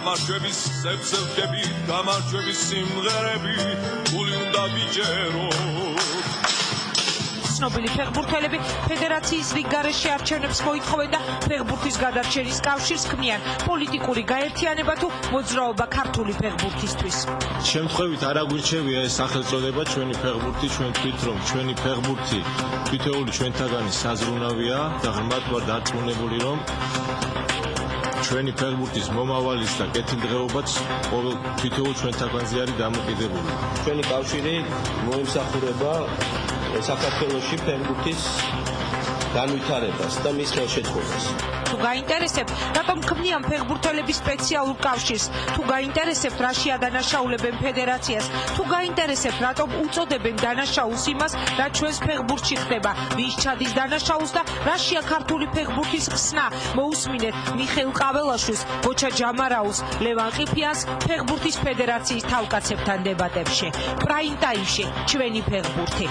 გამარჯვების სებსელკები, გამარჯვების სიმღერები, გული უნდა ვიჯეროთ. ცნობილი ფეხბურთელები ფედერაციის რიგ გარეშე არჩევნებს მოითხოვენ და ფეხბურთის გადარჩენის კავშირს ქმნიან პოლიტიკური გაერთიანება თუ მოძრაობა ქართული ფეხბურთისთვის. შემთხვევით არ აგვირჩევია ეს სახელწოდება ჩვენი ფეხბურთი, ჩვენ თვით რომ ჩვენი ფეხბურთი თითოეული ჩვენთაგანი საზრუნავია და ღრმად ვარ დარწმუნებული რომ ჩვენი ფეხბურთის მომავალის და კეთილდღეობაც ყოველ თითოეულ ჩვენთაგანზე არის დამოკიდებული. ჩვენი კავშირი მოიმსახურება საქართველოში ფეხბურთის განვითარებას და მის ხელშეწყობას. თუ გაინტერესებთ, რატომ ქმნიან ფეხბურთელების სპეციალურ კავშირს, თუ გაინტერესებთ, რა შეადანაშაულებენ ფედერაციას, თუ გაინტერესებთ, რატომ უწოდებენ დანაშაულს იმას, რაც ჩვენს ფეხბურთში ხდება, ვის ჩადის დანაშაულს და რაშია ქართული ფეხბურთის ხსნა, მოусმინეთ მიხეილ ყაველაშვილს, გოჩა ჯამარაუს, ლევან ყიფიანს ფეხბურთის ფედერაციის თავკაცებთან დებატებში. პრაიმ ტაიმში ჩვენი ფეხბურთი.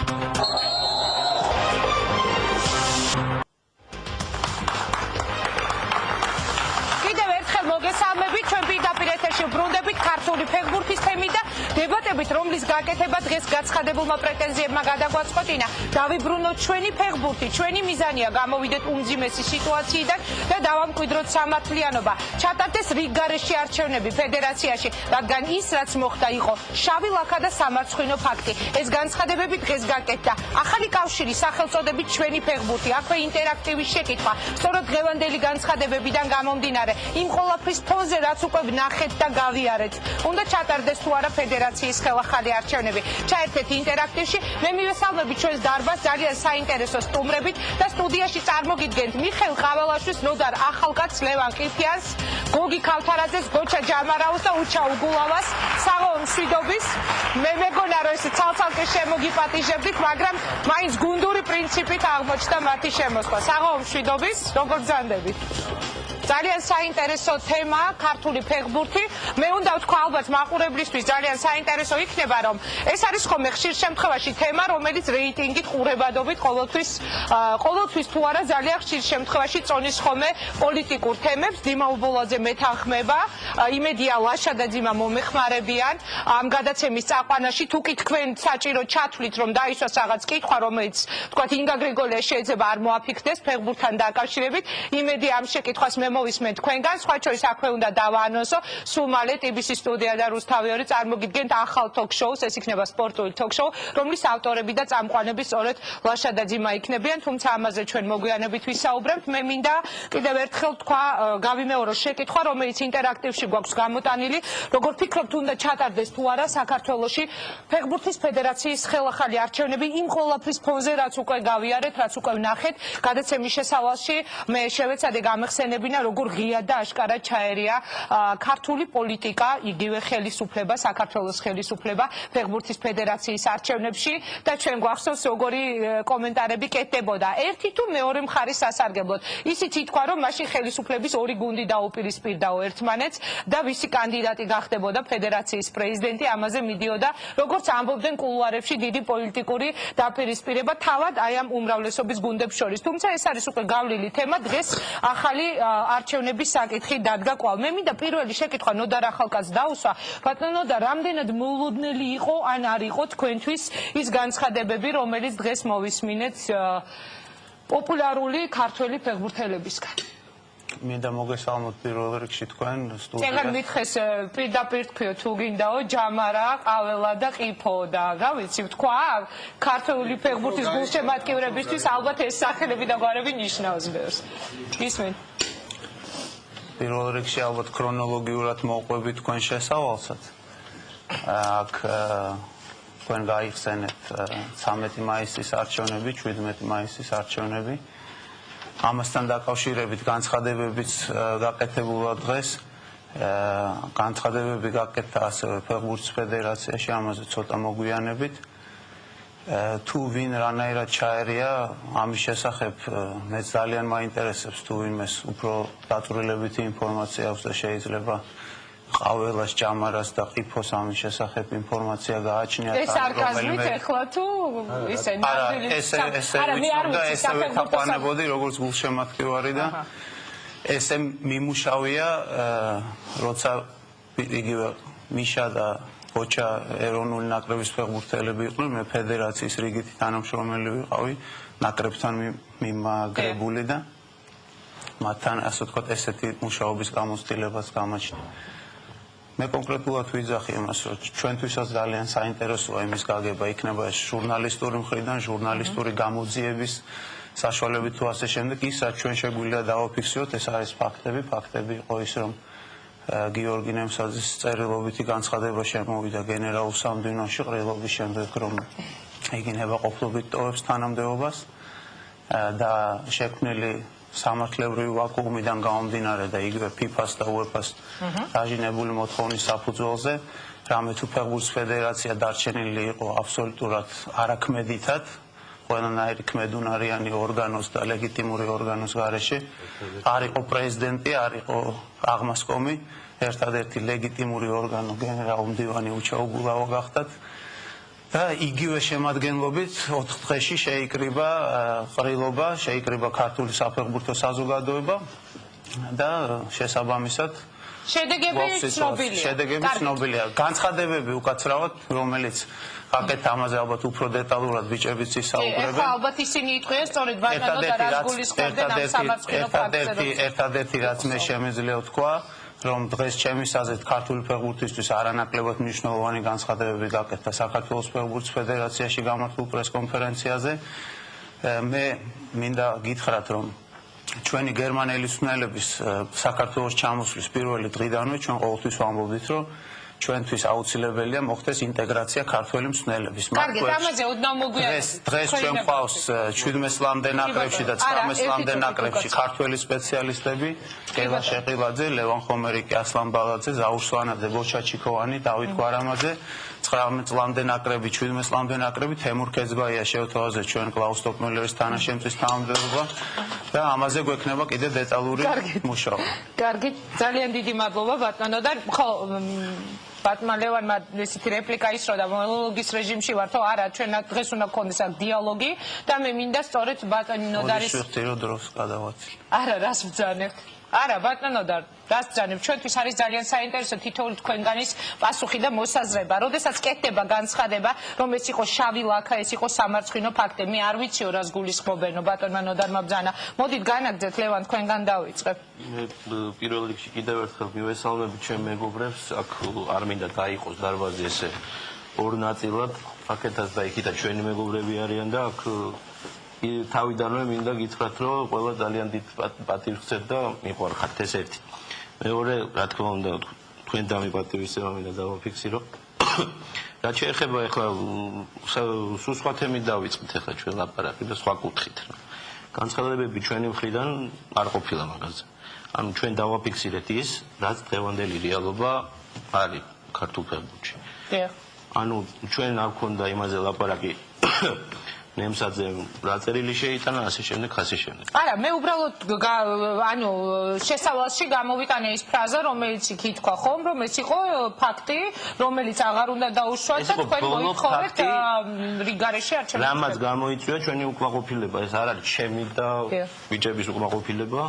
მოგესალმებით, ჩვენ პირდაპირ ეთერში ვბრუნდებით ქართული ფეხბურთის თემით და დებატებით, რომლის გაკეთება დღეს გაცხადებულმა პრეტენზიებმა გადაგვაწყვეტინა. დავიბრუნოთ ჩვენი ფეხბურთი, ჩვენი მიზანია გამოვიდეთ უმძიმესი სიტუაციიდან და დავამკვიდროთ სამართლიანობა. ჩატარდეს რიგ გარეშე არჩევნები ფედერაციაში, რადგან ის, რაც მოხდა, იყო შავი ლაქა და სამარცხვინო ფაქტი. ეს განცხადებები დღეს გაკეთდა. ახალი კავშირი სახელწოდებით ჩვენი ფეხბურთი, აქვე ინტერაქტივის შეკითხვა. სწორედ დღევანდელი განცხადებებიდან გამომდინარე, იმ ყველაფრის ფონზე, რაც უკვე ვნახეთ და გავიარეთ. უნდა ჩატარდეს თუ არა ფედერაციის ხელახალი არჩევნები. ჩაერთეთ ინტერაქტივში, მე მივესალმები ჩვენს დარბაზს ძალიან საინტერესო სტუმრებით და სტუდიაში წარმოგიდგენთ მიხეილ ყაველაშვილს, ნოდარ ახალკაცს, ლევან ყიფიანს, გოგი ქავთარაძეს, გოჩა ჯამარაუს და უჩა უგულავას, საღო მშვიდობის. მე მეგონა რომ ეს ცალ-ცალკე შემოგიპატიჟებდით, მაგრამ მაინც გუნდური პრინციპით აღმოჩნდა მათი შემოსვლა. საღო მშვიდობის, როგორ გრძანდებით? ძალიან საინტერესო თემა ქართული ფეხბურთი. მე უნდა ვთქვა ალბათ მაყურებლისთვის ძალიან საინტერესო იქნება რომ ეს არის ხოლმე ხშირ შემთხვევაში თემა რომელიც რეიტინგით ყურებადობით ყოველთვის თუ არა ძალიან ხშირ შემთხვევაში წონის ხოლმე პოლიტიკურ თემებს. დიმა უბოლაძე მეთანხმება, იმედია ლაშა და ძიმა მომეხმარებიან ამ გადაცემის წაყვანაში. თუ კი თქვენ საჭირო ჩათვლით რომ დაისვას რაღაც კითხვა რომელიც თქვათ ინგა გრიგოლია შეიძლება არ მოაფიქრდეს ფეხბურთთან დაკავშირებით, იმედი ამ შეკითხვას მე მოვისმენ თქვენგან, სხვა შორის აქვე უნდა დავაანონსო, სულ მალე TBC სტუდია და რუსთავი ორი წარმოგიდგენთ ახალ თოქ-შოუს, ეს იქნება სპორტული თოქ-შოუ, რომლის ავტორები და წამყვანები სწორედ ლაშა და ძიმა იქნებიან, თუმცა ამაზე ჩვენ მოგვიანებით ვისაუბრებთ. მე მინდა კიდევ ერთხელ თქვა, გავიმეორო შეკითხვა, რომელიც ინტერაქტივში გვაქვს გამოტანილი, როგორ ფიქრობთ, უნდა ჩატარდეს თუ არა საქართველოში ფეხბურთის ფედერაციის ხელახალი არჩევნები იმ ყველაფრის ფონზე, რაც უკვე გავიარეთ, რაც უკვე ვნახეთ, გადაცემის შესავალში მე შევეცადე გამეხსენებინა როგორ ღია და აშკარად ჩაერია ქართული პოლიტიკა, იგივე ხელისუფლება, საქართველოს ხელისუფლება ფეხბურთის ფედერაციის არჩევნებში და ჩვენ გვახსოვს როგორი კომენტარები კეთდებოდა. ერთი თუ მეორე მხარის სასარგებლოდ. ისიც ითქვა რომ მაშინ ხელისუფლების ორი გუნდი დაუპირისპირდაო ერთმანეთს და ვისი კანდიდატი გახდებოდა ფედერაციის პრეზიდენტი, ამაზე მიდიოდა როგორც ამბობდნენ კულუარებში დიდი პოლიტიკური დაპირისპირება თავად აი ამ უმრავლესობის გუნდებს შორის. თუმცა ეს არის უკვე გავლილი თემა, დღეს ახალი არჩევნების საკითხი დადგა კვლავ. მე მინდა პირველი შეკითხვა ნოდარ ახალკაცს დაუსვა. ბატონო ნოდარ, რამდენად მოულოდნელი იყო ან არ იყო თქვენთვის ის განცხადებები, რომელიც დღეს მოვისმინეთ პოპულარული ქართველი ფეხბურთელებისგან? მინდა მოგესალმოთ პირველ რიგში თქვენ სტუდიაში. წეგან მითხეს პირდაპირ თქვიო თუ გინდაო ჯამარა, ყაველა და ყიფო და რა ვიცი ვთქვა ქართული ფეხბურთის გულშემატკივრებისთვის ალბათ ეს სახელები და გვარები ნიშნავს ბევრს. ისმენ პირველ რიგში ალბათ ქრონოლოგიურად მოვყვებით თქვენ შესავალსაც. აქ თქვენ გაიხსენეთ 13 მაისის არჩევნები, 17 მაისის არჩევნები. ამასთან დაკავშირებით განცხადებებიც გაკეთებულა დღეს. განცხადებები გაკეთდა ასევე ფეხბურთის ფედერაციაში, ამაზე ცოტა მოგვიანებით. თუ ვინ რანაირად ჩაერია ამის შესახებ მეც ძალიან მაინტერესებს თუ ვინმეს უფრო დაწვრილებითი ინფორმაცია აქვს და შეიძლება ყაველას, ჯამარას და ყიფოს ამის შესახებ ინფორმაცია გააჩნიათ. ეს სარკაზმით ეხლა თუ ისე ნამდვილი ესევე თაყვანებოდი როგორც გულშემატკივარი და ესე მიმუშავია როცა იგივე მიშა და ბოჩა ეროვნული ნაკრების ფეხბურთელები იყვნენ, მე ფედერაციის რიგითი თანამშრომელი ვიყავი, ნაკრებთან მიმაგრებული და მათთან ასე ვთქვათ ესეთი მუშაობის გამოცდილებას გამაჩნია. მე კონკრეტულად ვიძახი იმას, რომ ჩვენთვისაც ძალიან საინტერესოა იმის გაგება, იქნება ეს ჟურნალისტური მხრიდან, ჟურნალისტური გამოძიების საშუალებით თუ ასე შემდეგ, ის რაც ჩვენ შეგვიძლია დავაფიქსიროთ, ეს არის ფაქტები. ფაქტები იყო ის, რომ გიორგი ნემსაძის წერილობითი განცხადება შემოვიდა გენერალურ სამდივნოში ყრილობის შემდეგ, რომ იგი ნებაყოფლობით ტოვებს თანამდებობას და შექმნილი სამართლებრივი ვაკუუმიდან გამომდინარე და იგივე FIFA-ს და UEFA-ს დაჟინებული მოთხოვნის საფუძველზე, რამე თუ ფეხბურთის ფედერაცია დარჩენილი იყო აბსოლუტურად არაქმედითად, ყველანაირი ქმედუნარიანი ორგანოს და ლეგიტიმური ორგანოს გარეშე, არ იყო პრეზიდენტი, არ იყო აღმასკომი, ერთადერთი ლეგიტიმური ორგანო გენერალური მდივანი უჩაუგულაო გახდათ და იგივე შემადგენლობით 4 დღეში შეიკრიბა ყრილობა, შეიკრიბა ქართული საფეხბურთო საზოგადოება და შესაბამისად შედეგები ცნობილია. განცხადებები უკაცრავად, რომელიც აკეთ ამაზე ალბათ უფრო დეტალურად ბიჭებიც ისაუბრებენ. ეხლა ალბათ ისინი იტყვიან, სწორედ ბატონო და რას გულისხმობდნენ ამ სამართლიანო ფაქტზე. ერთადერთი რაც მე შემიძლია ვთქვა, რომ დღეს ჩემის აზრით ქართული ფეხბურთისთვის არანაკლებად მნიშვნელოვანი განცხადებები გაკეთდა საქართველოს ფეხბურთის ფედერაციაში გამართულ პრესკონფერენციაზე. მე მინდა გითხრათ, რომ ჩვენი გერმანელი მსმენელების საქართველოს ჩამოსვლის პირველი დღიდანვე ჩვენ ყოველთვის ვამბობდით, რომ ჩვენთვის აუცილებელია მოხდეს ინტეგრაცია ქართველი მსმენელების. კარგი, ამაზე ოდნავ მოგვიანებით. დღეს ჩვენ გვყავს 17 ლამდე ნაკრებში და 19 ლამდე ნაკრებში ქართველი სპეციალისტები, გელა შეყილაძე, ლევან ხომერიკი, ასლან ბალაძე, ზაურ სვანაძე, ბოჩა ჩიქოვანი, დავით გვარამაძე, 19 ლამდე ნაკრები, 17 ლამდე ნაკრები, თემურ ქეცბაია შევთავაზეთ ჩვენ კლაუს ტოპმელერის თანაშემწის თანამდებობა და ამაზე გვექნება კიდე დეტალური მუშაობა. კარგი, ძალიან დიდი მადლობა ბატონო და ხო ბატონმა ლევანმა ესეთი რეპლიკა ისრო და მონოლოგის რეჟიმში ვარ, თუ არა, ჩვენ დღეს უნდა გქონდეს აქ დიალოგი და მე მინდა სწორედ ბატონი ნოდარის დროს გადავაცილე. არა, რას ვძანებთ? არა, ბატონო და რას ვძანებთ? ჩვენთვის არის ძალიან საინტერესო თითოეული თქვენგანის პასუხი და მოსაზრება. როდესაც კეთდება განცხადება, რომ ეს იყო შავი ლაქა, ეს იყო სამარცხინო ფაქტი. მე არ ვიციო რას გულისხმობენო ბატონმა ნოდარმა ბძანა. მოდით განაგრძეთ ლევან თქვენგან დავიწყებ. მე პირველ რიგში კიდევ ერთხელ მივესალმები ჩემ მეგობრებს, აქ არ მინდა დაიყოს დარბაზი ესე ორ ნაწილად, აქეთაც და იქითაც ჩვენი მეგობრები არიან და აქ თავიდანვე მინდა გითხრათ, რომ ყველა ძალიან დიდ პატივს ხსევთ და მიყვარხართ, ეს ერთი. მეორე, რა თქმა უნდა, თქვენ დამიპატივისება მინდა დავაფიქსირო. რაც შეეხება ახლა სულ სხვა თემით დავიწყეთ ახლა ჩვენ ლაპარაკი და სხვა კუთხით. განცხადებები ჩვენი მხრიდან არ ყოფილა მაგაზე. ანუ ჩვენ დავაფიქსირეთ ის, რაც დღევანდელი რეალობა არის ქართულ ფეხბურთში. ანუ ჩვენ არ გქონდა იმაზე ლაპარაკი ნემსაძე რა წერილი შეიტანა, ასე შემდეგ, ასე შემდეგ. არა, მე უბრალოდ ანუ შესავალში გამოვიტანე ის ფრაზა, რომელიც იქ ითქვა ხომ, რომ ეს იყო ფაქტი, რომელიც აღარ უნდა დაუშვათ და თქვენ მოითხოვეთ რიგარეში არჩევნებს. რამაც გამოიწვია ჩვენი უკმაყოფილება, ეს არ არის ჩემი და ბიჭების უკმაყოფილება,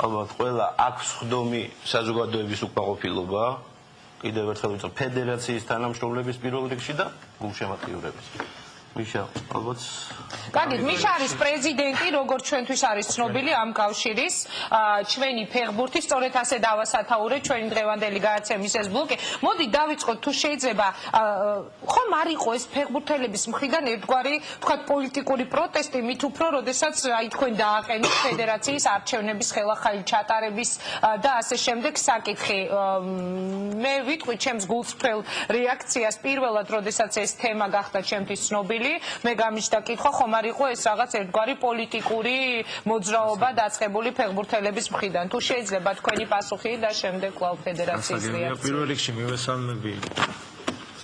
ალბათ ყველა აქვს ხდომი საზოგადოების უკმაყოფილება, კიდევ ერთხელ ვიწევ ფედერაციის თანამშრომლების პირველ რიგში და გულშემატკივრების. მიშა, ალბათ. კარგი, მიშა არის პრეზიდენტი, როგორც ჩვენთვის არის ცნობილი ამ კავშირის, ჩვენი ფეხბურთი, სწორედ ასე დავასათაურე ჩვენი დღევანდელი გადაცემის ეს ბლოკი. მოდი დავიწყოთ, თუ შეიძლება, ხომ არ იყო ეს ფეხბურთელების მხრიდან ერთგვარი, თქვათ, პოლიტიკური პროტესტი, მით უფრო, როდესაც აი თქვენ დააყენეთ ფედერაციის არჩევნების ხელახალი ჩატარების და ასე შემდეგ საკითხი. მე ვიტყვი ჩემს გულწრფელ რეაქციას პირველად, როდესაც ეს თემა გახდა ჩემთვის ცნობილი. მე გამიჩნდა კითხვა, ხომ არ იყო ეს რაღაც ერთგვარი პოლიტიკური მოძრაობა დაწყებული ფეხბურთელების მხრიდან. თუ შეიძლება თქვენი პასუხი და შემდეგ კვლავ ფედერაციის რეაქცია. პირველ რიგში მივესალმები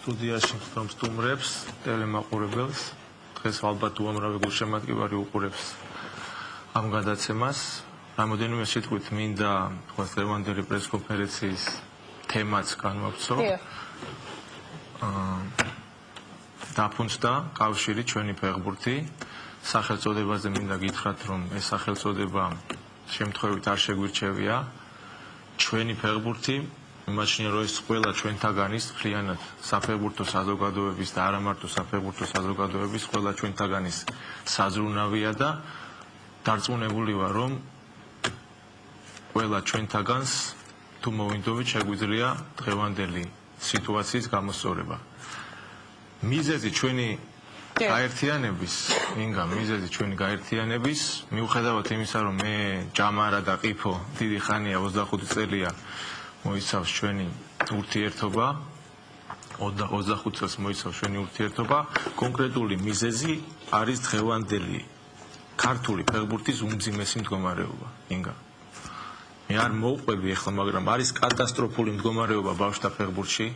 სტუდიაში მდგომ სტუმრებს, ტელემაყურებელს. დღეს ალბათ უამრავი გულშემატკივარი უყურებს ამ გადაცემას. რამოდენიმე სიტყვით მინდა თქვათ დღევანდელი პრესკონფერენციის თემაც განვავრცო. დაფუძნდა კავშირი ჩვენი ფეხბურთი. სახელწოდებაზე მინდა გითხრათ, რომ ეს სახელწოდება შემთხვევით არ შეგვირჩევია. ჩვენი ფეხბურთი მიმაჩნია რომ ეს ყველა ჩვენთაგანის მთლიანად საფეხბურთო საზოგადოების და არა მარტო საფეხბურთო საზოგადოების ყველა ჩვენთაგანის საზრუნავია და დარწმუნებული ვარ რომ ყველა ჩვენთაგანს თუ მოვინდობით შეგვიძლია დღევანდელი სიტუაციის გამოსწორება. მიზეზი ჩვენი გაერთიანების, ინგა, მიზეზი ჩვენი გაერთიანების, მიუხედავად იმისა, რომ მე ჯამარა და ყიფო დიდი ხანია 25 წელია მოიცავს ჩვენი ურთიერთობა, 25 წელს მოიცავს ჩვენი ურთიერთობა, კონკრეტული მიზეზი არის დღევანდელი ქართული ფეხბურთის უმძიმესი მდგომარეობა, ინგა. მე არ მოვყვები ახლა, მაგრამ არის კატასტროფული მდგომარეობა ბავშვთა ფეხბურთში.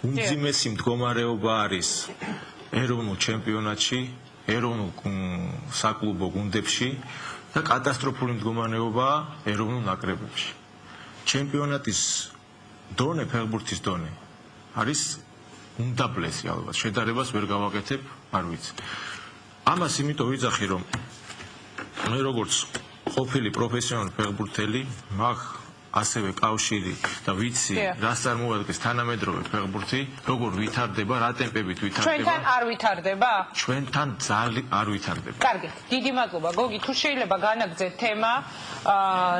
უმძიმესი მდგომარეობა არის ეროვნულ ჩემპიონატში, ეროვნულ საკლუბო გუნდებში და კატასტროფული მდგომარეობაა ეროვნულ ნაკრებებში. ჩემპიონატის დონე, ფეხბურთის დონე არის უმდაბლესი ალბათ. შედარებას ვერ გავაკეთებ, არ ვიცი. ამას იმიტომ ვიძახი, რომ მე როგორც ყოფილი პროფესიონალი ფეხბურთელი მაქვს ასევე კავშირი და ვიცი რას წარმოადგენს თანამედროვე ფეხბურთი, როგორ ვითარდება, რა ტემპებით ვითარდება. ჩვენთან არ ვითარდება? ჩვენთან ძალიან არ ვითარდება. კარგი, დიდი მადლობა. გოგი, თუ შეიძლება განაგრძეთ თემა,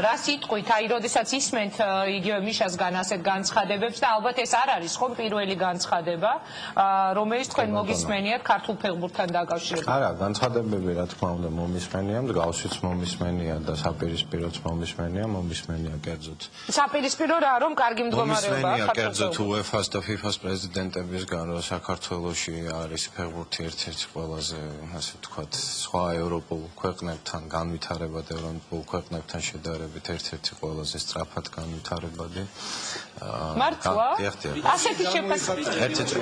რა სიტყვით, აი, როდესაც ისმენთ იგივე მიშასგან ასეთ განცხადებებს და ალბათ ეს არ არის ხომ პირველი განცხადება, რომელიც თქვენ მოგისმენიათ ქართულ ფეხბურთთან დაკავშირებით. არა, განცხადებები რა თქმა უნდა მომისმენია, მსგავსიც მომისმენია და საპირისპიროც მომისმენია კერძოდ. საპირისპირო რა, რომ კარგი მდგომარეობაა ქართულ კერძოდ UEFA-ს და FIFA-ს პრეზიდენტებისგან, რომ საქართველოში არის ფეხბურთი ერთ-ერთი ყველაზე, ასე ვთქვათ, სხვა ევროპულ ქვეყნებთან განვითარებად, ევროპულ ქვეყნებთან შედარებით ერთ-ერთი ყველაზე სწრაფად განვითარებადი. მართლა? ასეთი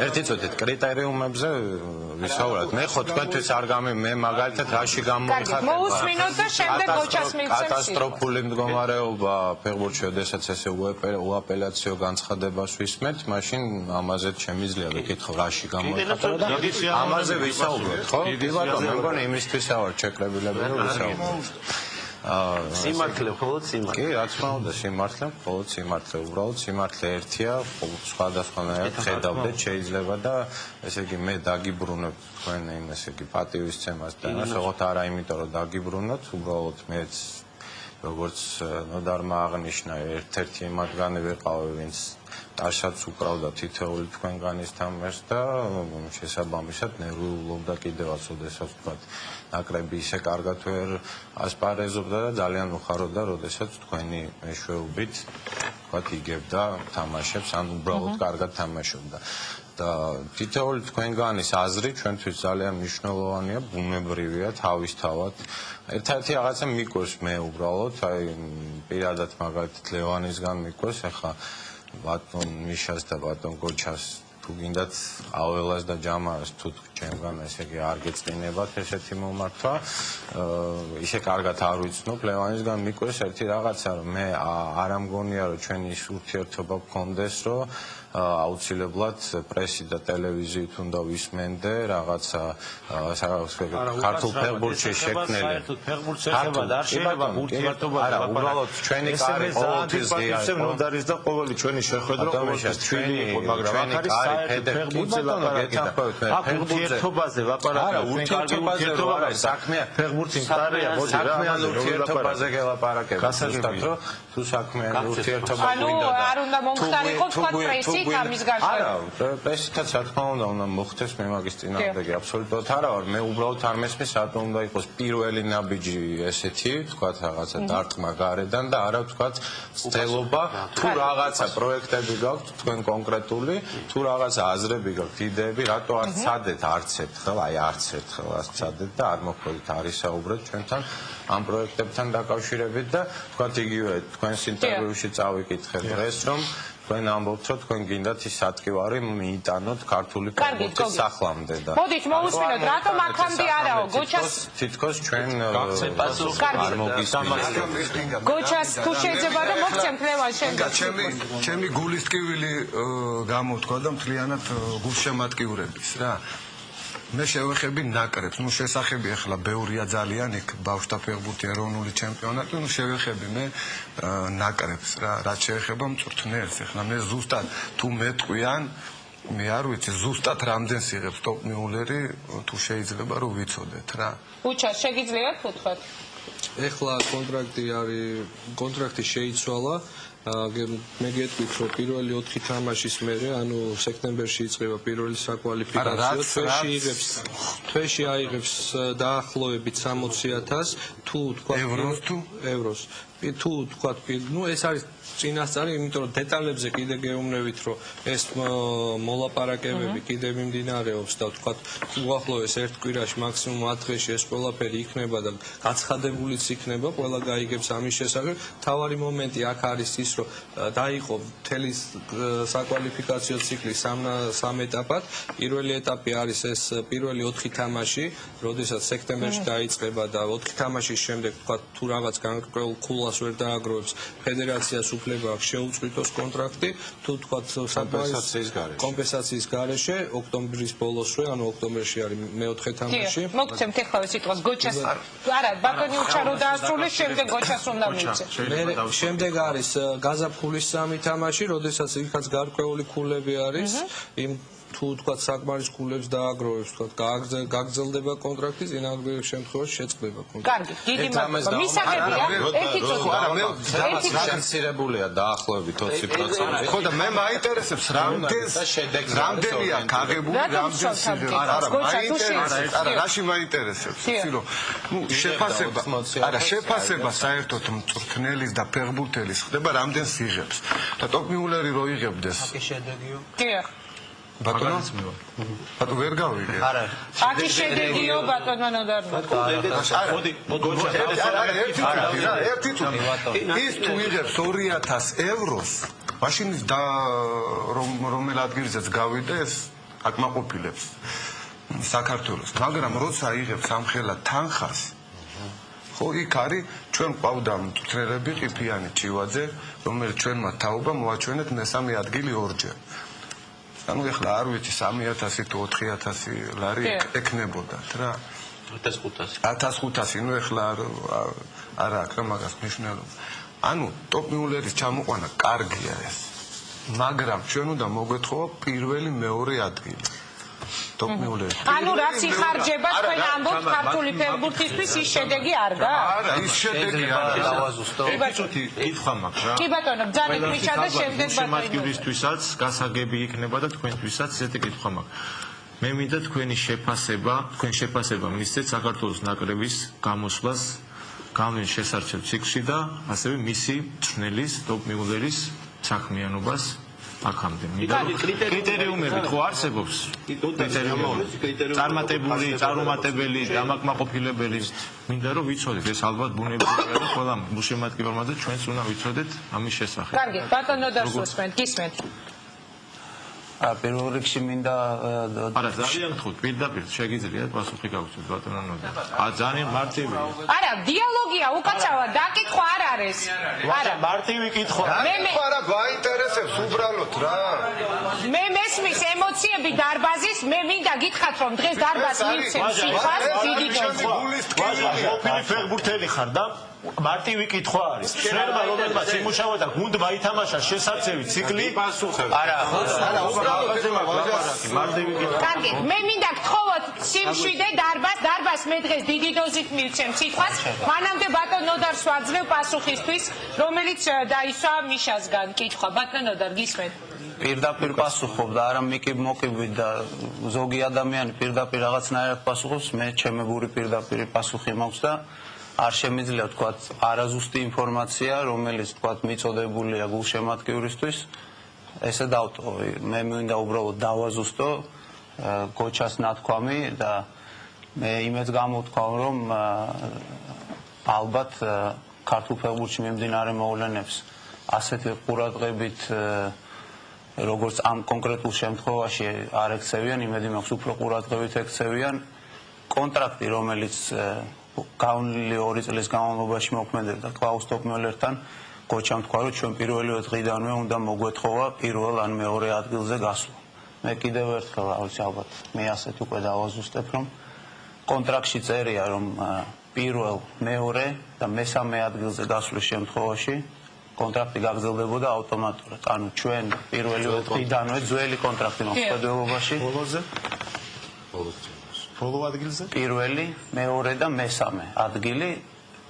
ერთი წუთით კრიტერიუმებზე ვისაუბროთ. მე ხო თქვენთვის არ მე მაგალითად რაში გამოვიხარ. მოусმინოთ და შემდეგ გოჩას მივცემ. კატასტროფული მდგომარეობა ფეხბურთში, როდესაც ესე უაპელაციო განცხადებას ვისმენთ, მაშინ ამაზე შემიძლია ვიკითხო რაში გამოვიხარ და ამაზე ვისაუბროთ, ხო? კი ბატონო, მე მგონი იმისთვისა ვარ ჩეკრებილები რომ ვისაუბროთ. სიმართლე, მხოლოდ სიმართლე. კი, რა თქმა უნდა, სიმართლე, მხოლოდ სიმართლე, უბრალოდ სიმართლე ერთია, სხვადასხვანაირად ხედავდეთ შეიძლება და ესე იგი მე დაგიბრუნებ თქვენ იმ ესე იგი პატივისცემას და ასეღოთ არა იმიტომ რომ დაგიბრუნოთ, უბრალოდ მეც როგორც ნოდარმა აღნიშნა, ერთ-ერთი მათგანი ვიყავი, ვინც ტაშაც უკრავდა თითოეული თქვენგანის თამაშს და შესაბამისად ნერვიულობდა კიდევაც, როდესაც თქვა ნაკრები ისე კარგად ვერ ასპარეზობდა და ძალიან უხაროდა, როდესაც თქვენი მეშვეობით თქვა იგებდა თამაშებს, ან უბრალოდ კარგად თამაშობდა. და თითოეული თქვენგანის აზრი ჩვენთვის ძალიან მნიშვნელოვანია, ბუნებრივია, თავისთავად. ერთ-ერთი რაღაცა მიკვირს მე უბრალოდ, აი პირადად მაგალითად ლევანისგან მიკვირს, ახლა ბატონ მიშას და ბატონ გოჩას თუ გინდათ აველას და ჯამარას თუ ჩემგან ესე იგი არ გეწყინებათ ესეთი მომართვა, ისე კარგად არ ვიცნობ, ლევანისგან მიკვირს ერთი რაღაცა, რომ მე არ ამგონია რომ ჩვენი ის ურთიერთობა გქონდეს, რომ აუცილებლად პრესი და ტელევიზიით უნდა ვისმენდე რაღაცა ქართულ ფეხბურთში შექმნილი. ფეხბურთს ეხება და არ შეიძლება ურთიერთობა არა, უბრალოდ ჩვენი კარი ყოველთვის ღია ნოდარის და ყოველი ჩვენი შეხვედრა ყოველთვის ჩვენი იყო, მაგრამ აქ არის ფეხბურთზე ლაპარაკი. აქ ურთიერთობაზე ლაპარაკი. ურთიერთობაზე რა არის საქმეა? ფეხბურთი მყარია, მოდი რა. საქმეა ურთიერთობაზე გელაპარაკები. გასაგებია რომ თუ საქმეა ურთიერთობა ანუ არ უნდა მომხდარიყო თქვა პრესი ამის გარშემო. არა, პრესითაც რა თქმა უნდა უნდა მოხდეს, მე მაგის წინააღმდეგი აბსოლუტურად არა ვარ. მე უბრალოდ არ მესმის რატომ უნდა იყოს პირველი ნაბიჯი ესეთი, თქვათ რაღაცა დარტყმა გარედან და არა თქვათ ცდილობა თუ რაღაცა პროექტები გაქვთ თქვენ კონკრეტული, თუ რაღაცა აზრები გაქვთ, იდეები, რატო არ ცადეთ არც ერთხელ, აი არც ერთხელ არ ცადეთ და არ მოხდეთ არის საუბრეთ ჩვენთან ამ პროექტებთან დაკავშირებით და თქვათ იგივე თქვენს ინტერვიუში წავიკითხე დღეს რომ თქვენ ამბობთ, რომ თქვენ გინდათ ის სატკივარი მიიტანოთ ქართული ფეხბურთის სახლამდე და მოდით მოვუსმინოთ, რატომ აქამდე არაო? გოჩას თითქოს ჩვენ არ მოგისმინეთ. გოჩას თუ შეიძლება და მოგცემთ ლევან შემდეგ. ჩემი გულის ტკივილი გამოთქვა და მთლიანად გულშემატკივრების რა. მე შევეხები ნაკრებს. ნუ შესახები ახლა ბევრია ძალიან იქ ბავშვთა ფეხბურთი ეროვნული ჩემპიონატი, ნუ შევეხები მე ნაკრებს რა, რაც შეეხება მწვრთნელს. ახლა მე ზუსტად თუ მეტყვიან მე არ ვიცი ზუსტად რამდენს იღებს ტოპ მიულერი თუ შეიძლება რომ ვიცოდეთ რა. უჩა შეგიძლიათ ვთქვათ? ეხლა კონტრაქტი შეიცვალა. მე გეტყვით რომ პირველი 4 თამაშის მერე, ანუ სექტემბერში იწყება პირველი საკვალიფიკაციო, თვეში აიღებს დაახლოებით 60,000 თუ თქვა ევროს. თუ თქვა, ნუ ეს არის წინასწარი, იმიტომ რომ დეტალებზე კიდე გეუბნებით, რომ ეს მოლაპარაკებები კიდე მიმდინარეობს და თქვა, უახლოეს ერთ კვირაში მაქსიმუმ 10 დღეში ეს ყველაფერი იქნება და გაცხადებულიც იქნება, ყველა გაიგებს ამის შესახებ. თავარი მომენტი აქ არის ის, რომ დაიყო მთელი საკვალიფიკაციო ციკლი სამ ეტაპად. პირველი ეტაპი არის ეს პირველი 4 თამაში, როდესაც სექტემბერში დაიწყება და 4 თამაშის შემდეგ თქვა, თუ რაღაც განკრულ ქულას ვერ დააგროვებს, ფედერაციას უფლება აქვს შეუწყვიტოს კონტრაქტი, თუ თქვა კომპენსაციის გარეშე, ოქტომბრის ბოლოსვე, ანუ ოქტომბერში არის მეოთხე თამაში. მოგცემთ ახლა სიტყვას გოჩას. არა, ბატონი უჩა რო დაასრულეს, შემდეგ გოჩას უნდა მივცე. შემდეგ არის გაზაფხულის 3 თამაში, როდესაც იქაც გარკვეული ქულები არის, იმ თუ თქვა საკმარის ქულებს დააგროვებს, თქვა გაგრძელდება კონტრაქტი, წინააღმდეგ შემთხვევაში შეწყდება კონტრაქტი. კარგი, დიდი მადლობა. მისაღებია, ერთი წუთი. შანსირებულია დაახლოებით 20%. ხო და მე მაინტერესებს რამდენია გაღებული, რამდენს არა, რაში მაინტერესებს, იცი რომ ნუ შეფასება საერთოდ მწვრთნელის და ფეხბურთელის ხდება რამდენს იღებს. და ტოპ მიულერი რო იღებდეს. აკი შედეგიო? დიახ. ბატონო ვერ გავიგე. არა. აკი შედეგიო ბატონო ნოდარმა. ერთი წუთი. ის თუ იღებს 2,000 ევროს, მაშინ რომელ ადგილზეც გავიდა ეს აკმაყოფილებს საქართველოს. მაგრამ როცა იღებს ამხელა თანხას, ხო იქ არის ჩვენ ყავდა მწვრთნელები ყიფიანი ჩივაძე, რომელიც ჩვენმა თაობა მოაჩვენეთ მესამე ადგილი ორჯერ. ანუ ეხლა არ ვიცი 3,000 თუ 4,000 ლარი ეკნებოდათ რა 1500 ნუ ეხლა არა აქ რა მაგას მნიშვნელობა ანუ ტოპ მიულერის ჩამოყვანა კარგია ეს მაგრამ ჩვენ უნდა მოგვეთხოვა პირველი მეორე ადგილი ტოპ მიულერი ანუ რაც იხარჯება თქვენ ამბობთ ქართული ფეხბურთისთვის ის შედეგი არ გაქვს არა ის შედეგი არა დავაზუსტო ეპიზოდი კითხვა მაქვს რა კი ბატონო ბძანეთ მიშა და შემდეგ ბატონო შემადგენლობისთვისაც გასაგები იქნება და თქვენთვისაც ესეთი კითხვა მაქვს მე მინდა თქვენი შეფასება მისცეთ საქართველოს ნაკრების გამოსვლას გავლენ შესარჩევ ციკლში და ასევე მისი მწვრთნელის ტოპ მიულერის საქმიანობას აქამდე კრიტერიუმები ხო არსებობს კრიტერიუმები წარმატებული წარუმატებელი დამაკმაყოფილებელი მინდა რომ ვიცოდეთ ეს ალბათ ბუნებრივია და ყველა გულშემატკივრმა და ჩვენც უნდა ვიცოდეთ ამის შესახებ კარგი ბატონო დასუსმენთ გისმენთ პირველ რიგში მინდა არა ძალიან ხუთ პირდაპირ შეგიძლიათ პასუხი გავუწევთ ბატონო ნოდა ძალიან მარტივია არა დიალოგია უკაცრავად დაკითხვა არ არის არა მარტივი კითხვა არა გაინტერესებს უბრალოდ რა მე მესმის ემოციები დარბაზის მე მინდა გითხრათ რომ დღეს დარბაზ მივცემ სიტყვას დიდი დოზი ყოფილი ფეხბურთელი ხარ და მარტივი კითხვა არის შენმა რომელმაც იმუშავა და გუნდმა ითამაშა შესაძლებელი ციკლი არა მარტივი კითხვა კარგი მე მინდა გთხოვოთ სიმშვიდე დარბაზ მე დღეს დიდი დოზით მივცემ სიტყვას მანამდე ბატონ ნოდარს ვაძლევ პასუხისთვის რომელიც დაისვა მიშასგან კითხვა ბატონ ნოდარ გისმენთ პირდაპირ პასუხობ და არა მოკიბით და ზოგი ადამიანი პირდაპირ რაღაცნაირად პასუხობს მე ჩემებური პირდაპირ პასუხი მაქვს და არ შემიძლია თქვა არაზუსტი ინფორმაცია რომელიც თქვა მიწოდებულია გულშემატკივრისთვის ესე დავტოვი მე მინდა უბრალოდ დავაზუსტო გოჩას ნათქვამი და მე იმეც გამოვთქვამ რომ ალბათ ქართულ ფეხბურთში მიმდინარე მოვლენებს ასეთი ყურადღებით როგორც ამ კონკრეტულ შემთხვევაში არ ექცევიან იმედი მაქვს უფრო ყურადღებით ექცევიან კონტრაქტი რომელიც გავნილი 2 წლის განმავლობაში მოქმედებდა კლაუს ტოპ მიულერთან გოჩამ თქვა რომ ჩვენ პირველივე დღიდანვე უნდა მოგვეთხოვა პირველ ან მეორე ადგილზე გასვლა მე კიდევ ერთხელ რა ვიცი ალბათ მე ასეთ უკვე დავაზუსტებ რომ კონტრაქტში წერია რომ პირველ, მეორე და მესამე ადგილზე გასვლის შემთხვევაში კონტრაქტი გაგრძელდებოდა ავტომატურად. ანუ ჩვენ პირველი დღიდანვე ძველი კონტრაქტი მოხდებობაში ბოლო ადგილზე? პირველი, მეორე და მესამე ადგილი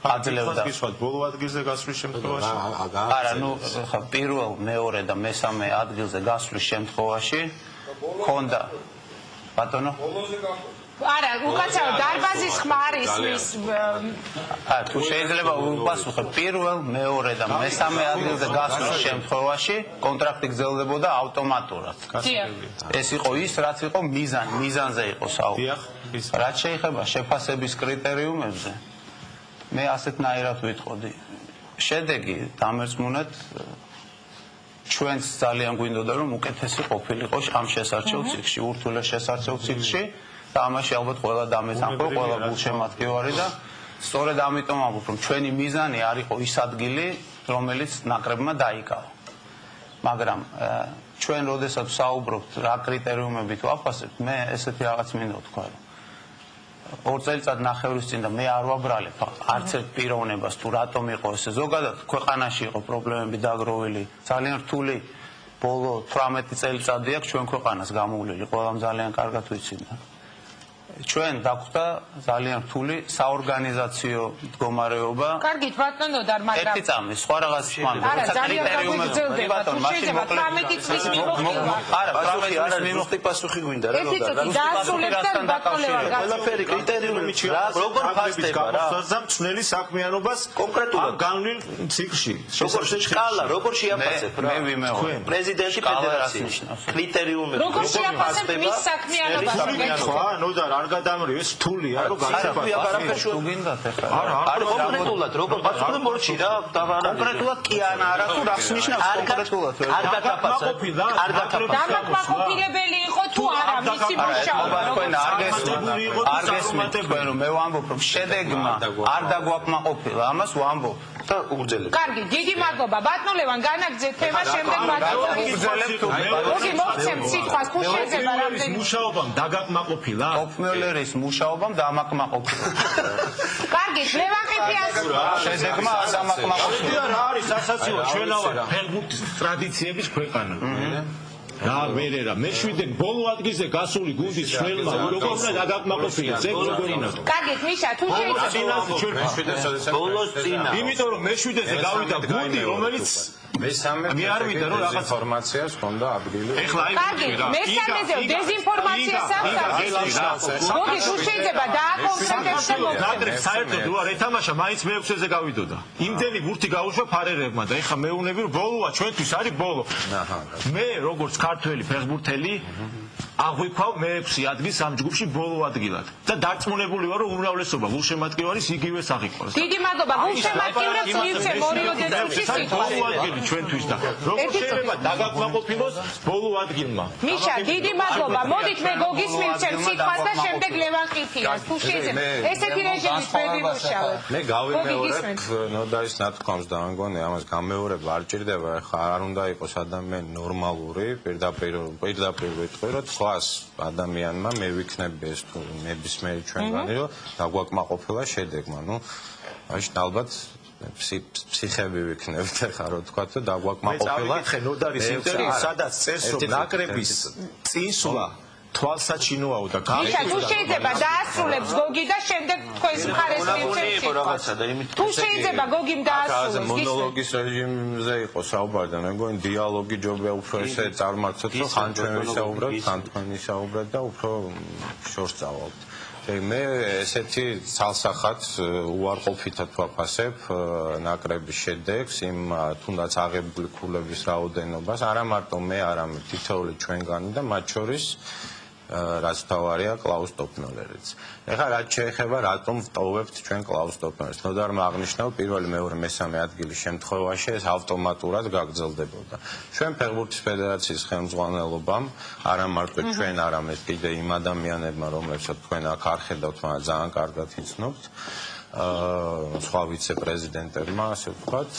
აძლევდა. ბოლო ადგილზე გასვლის შემთხვევაში? არა, ნუ ხა პირველ, მეორე და მესამე ადგილზე გასვლის შემთხვევაში ხონდა ბატონო არა, უკაცრავ დარბაზის ხმა არის მის თუ შეიძლება უპასუხო პირველ, მეორე და მესამე ადგილზე გასვლის შემთხვევაში კონტრაქტი გრძელდებოდა ავტომატურად. ეს იყო ის, რაც იყო მიზანზე იყო საუბარი. რაც შეეხება შეფასების კრიტერიუმებზე, მე ასეთნაირად ვიტყოდი. შედეგი დამერწმუნეთ ჩვენც ძალიან გვინდოდა რომ უკეთესი ყოფილიყო ამ შესარჩევ ციკლში, ურთულეს შესარჩევ ციკლში. და ამაში ალბათ ყველა დამეწამხო, ყველა გულშემატკივარი და სწორედ ამიტომ ამბობ, რომ ჩვენი მიზანი არ იყო ის ადგილი, რომელიც ნაკრებმა დაიკავა. მაგრამ ჩვენ როდესაც საუბრობთ რა კრიტერიუმებით ვაფასებთ, მე ესეთი რაღაც მინდა ვთქვა, რომ 2 წელიწად ნახევრის წინ და მე არ ვაბრალებ არც ერთ პიროვნებას თუ რატომ იყო ესე. ზოგადად ქვეყანაში იყო პრობლემები დაგროვილი, ძალიან რთული ბოლო 18 წელიწადი აქვს ჩვენ ქვეყანას გამოვლილი, ყველამ ძალიან კარგად ვიცინდა. ჩვენ დაგვხდა ძალიან რთული საორგანიზაციო მდგომარეობა. კარგით, ბატონო და მაგრამ ერთი წამი, სხვა რაღაც მომენტი, როცა კრიტერიუმები ბატონო, მაშინ მოკლედ 18 წლის მიმოხილვა. არა, 18 წლის მიმოხილვა პასუხი გვინდა რა ერთი წუთი დაასრულებთ ბატონო ვარ ყველაფერი კრიტერიუმი როგორ ფასდება რა გამოსაზამთნელი საქმიანობას კონკრეტულად განვლილ ციკლში. როგორ შეჭალა, როგორ შეაფასებ რა? მე ვიმეორე. პრეზიდენტი ფედერაციის კრიტერიუმები როგორ შეაფასებ მის საქმიანობას? ხო, ნოდარ არ გადამრიეს რთულია რომ გასაფასო. თუ გინდათ ახლა. არა, კონკრეტულად როგორ პასუხი მორჩი რა დავანა. კონკრეტულად კი არა, თუ რას ნიშნავს კონკრეტულად? არ გადაფასებ. არ გადაფასებ. დამაკმაყოფილებელი იყო თუ არა მისი მუშაობა? თქვენ არ გესმით თქვენ რომ მე ვამბობ რომ შედეგმა არ დაგვაკმაყოფილა, ამას ვამბობ. და უგრძელებ. კარგი, დიდი მადლობა. ბატონო ლევან, განაგრძეთ თემა, შემდეგ ბატონო ოგი მოგცემთ სიტყვას, თუ შეიძლება რამდენი მუშაობამ დაგაკმაყოფილა? ოპმიოლერის მუშაობამ დამაკმაყოფილა. კარგი, ლევან ყიფიანს შედეგმა არ დამაკმაყოფილა. რა არის სასაცილო ჩვენა ვარ ფეხბურთის ტრადიციების ქვეყანა. რა ვერე რა მეშვიდე ბოლო ადგილზე გასული გუნდის შველმა როგორ უნდა დაგაკმაყოფილოს ეგ როგორ უნდა კარგით მიშა თუ შეიძლება ბოლოს წინა იმიტომ რომ მეშვიდეზე გავიდა გუნდი რომელიც მესამე მე არ ვიდა რომ რაღაც ინფორმაციას ჰქონდა ადგილი. ეხლა აი კარგი, მესამეზე დეზინფორმაციას აქვს. მოდი თუ შეიძლება დააკონცენტრებს და ნაკრებს საერთოდ რო არ ეთამაშა მაინც მე-6-ზე გავიდოდა. იმდენი ბურთი გაუშვა ფარერებმა და ეხლა მეუბნები რომ ბოლოა ჩვენთვის არის ბოლო. მე როგორც ქართველი ფეხბურთელი აღვიქვავ მე-6 ადგილს ამ ჯგუფში ბოლო ადგილად და დარწმუნებული ვარ რომ უმრავლესობა გულშემატკივარის იგივე აღიქვავს. დიდი მადლობა. გულშემატკივრებს მივცე მორიოდე წუთში სიტყვა. ჩვენთვის და როგორ შეიძლება დაგაკმაყოფილოს ბოლო ადგილმა. მიშა, დიდი მადლობა. მოდით მე გოგის მივცემ სიტყვას და შემდეგ ლევან ყიფიანს. თუ შეიძლება ესეთი რეჟიმით მე ვიმუშავებ. მე გავიმეორებ ნოდარის ნათქვამს და მგონი ამას გამეორება არ ჭირდება. ხა არ უნდა იყოს ადამიანი ნორმალური, პირდაპირ ვიტყვი რომ სხვას ადამიანმა მე ვიქნები ეს თუ ნებისმიერი ჩვენგანი რომ დაგვაკმაყოფილა შედეგმა. ნუ მაშინ ალბათ ფსიხები ვიქნებით ახლა რო თქვა და დაგვაკმაყოფილა. მე ნოდარის ინტერვიუ სადაც წერს რომ ნაკრების წინსვლა თვალსაჩინოაო და მიშა, თუ შეიძლება დაასრულებს გოგი და შემდეგ თქვენს მხარეს მივცემ სიტყვას. თუ შეიძლება გოგიმ დაასრულოს. მონოლოგის რეჟიმზე იყო საუბარი და მე მგონი დიალოგი ჯობია უფრო ესე წარმართოთ რომ ხან ჩვენ ვისაუბრებთ, ხან თქვენ ვისაუბრებთ და უფრო შორს წავალთ. მე ესეთი ცალსახად უარყოფითად ვაფასებ ნაკრების შედეგს, იმ თუნდაც აღებული ქულების რაოდენობას, არა მარტო მე, არამედ თითოეული ჩვენგანი და მათ შორის რაც თავარია კლაუს ტოპნოლერიც. ეხლა რაც შეეხება რატომ ვტოვებთ ჩვენ კლაუს ტოპნოლერს. ნოდარმა აღნიშნა პირველი, მეორე, მესამე ადგილის შემთხვევაში ეს ავტომატურად გაგრძელდებოდა. ჩვენ ფეხბურთის ფედერაციის ხელმძღვანელობამ, არა მარტო ჩვენ, არამედ კიდე იმ ადამიანებმა, რომლებსაც თქვენ აქ არ ხედავთ, მაგრამ ძალიან კარგად იცნობთ, სხვა ვიცე-პრეზიდენტებმა, ასე ვთქვათ,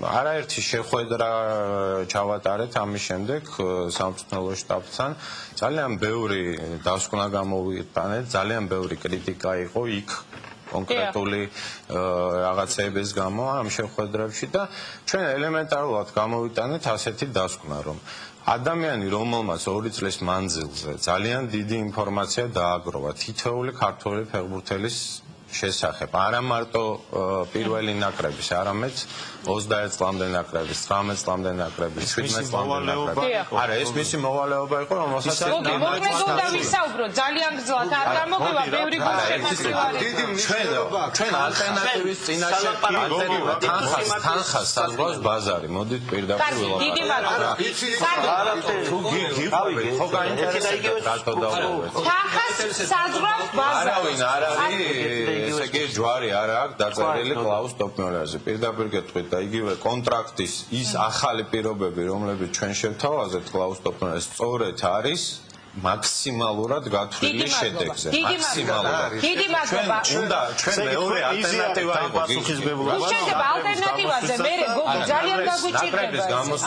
არაერთი შეხვედრა ჩავატარეთ ამის შემდეგ სამწვრთნელო შტაბთან. ძალიან ბევრი დასკვნა გამოვიტანეთ, ძალიან ბევრი კრიტიკა იყო იქ კონკრეტული რაღაცების გამო ამ შეხვედრებში და ჩვენ ელემენტარულად გამოვიტანეთ ასეთი დასკვნა, რომ ადამიანი, რომელმაც 2 წლის მანძილზე ძალიან დიდი ინფორმაცია დააგროვა თითოეული ქართველი ფეხბურთელის შესახებ, არა მარტო პირველი ნაკრების, არამედ 21 წლამდე ნაკრების, 19 წლამდე ნაკრების, 17 წლამდე ნაკრების. არა, ეს მისი მოვალეობა იყო, რომელსაც მოგმედონდა ვისაუბროთ, ძალიან გძლათ არ გამოგვივა ბევრი ჩვენ ალტერნატივის წინაშე თანხას საზღვარს ბაზარი, მოდით პირდაპირ ველაპარაკოთ. დიდი მადლობა. ხო გაინტერესებთ რატო დავუვეთ. თანხას საზღვარს ბაზარი. არავინ არ არის, ესე იგი ჯვარი არ აქვს დაწერილი კლაუს ტოპ-მენეჯერზე. პირდაპირ გეტყვით და იგივე კონტრაქტის ის ახალი პირობები, რომლებიც ჩვენ შევთავაზეთ კლაუს ტოპ-მენეჯერს, სწორედ არის მაქსიმალურად გათვლილი შედეგზე. მაქსიმალურად. დიდი მადლობა. ჩვენ მეორე ალტერნატივა იყო. შეიძლება ალტერნატივაზე მე გოგო ძალიან გაგვიჭირდება.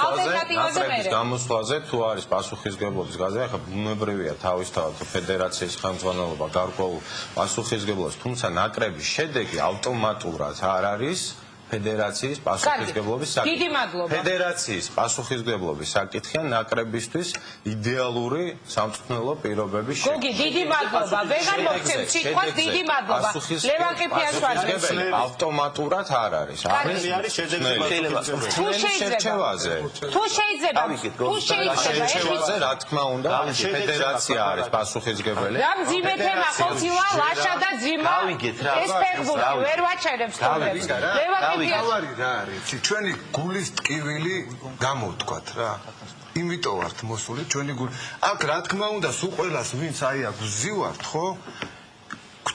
ალტერნატივაზე გამოსვლაზე თუ არის პასუხისგებლობის გაზრდა, ახლა ბუნებრივია თავისთავად ფედერაციის ხელმძღვანელობა გარკვეულ პასუხისგებლობას, თუმცა ნაკრების შედეგი ავტომატურად არ არის ფედერაციის პასუხისგებლობის საკითხი. დიდი მადლობა. ფედერაციის პასუხისგებლობის საკითხია ნაკრებისთვის იდეალური სამწვრთნელო პირობების შექმნა. გოგი, დიდი მადლობა. ვეღარ მოგცემ სიტყვას, დიდი მადლობა. ლევან ყიფიაშვილი. ავტომატურად არ არის. არის შედეგები. თუ შეიძლება, შედეგებზე რა თქმა უნდა, ფედერაცია არის პასუხისგებელი. რა მძიმე თემა ხოცილა, ლაშა და ძიმა. ეს ფეხბურთი ვერ ვაჩერებს თორემ. ლევან თავარი რა არის? ჩვენი გულის ტკივილი გამოვთქვათ რა. იმიტომ ვართ მოსული ჩვენი გული. აქ რა თქმა უნდა, სულ ყველას ვინც აი აქ ვზივართ, ხო?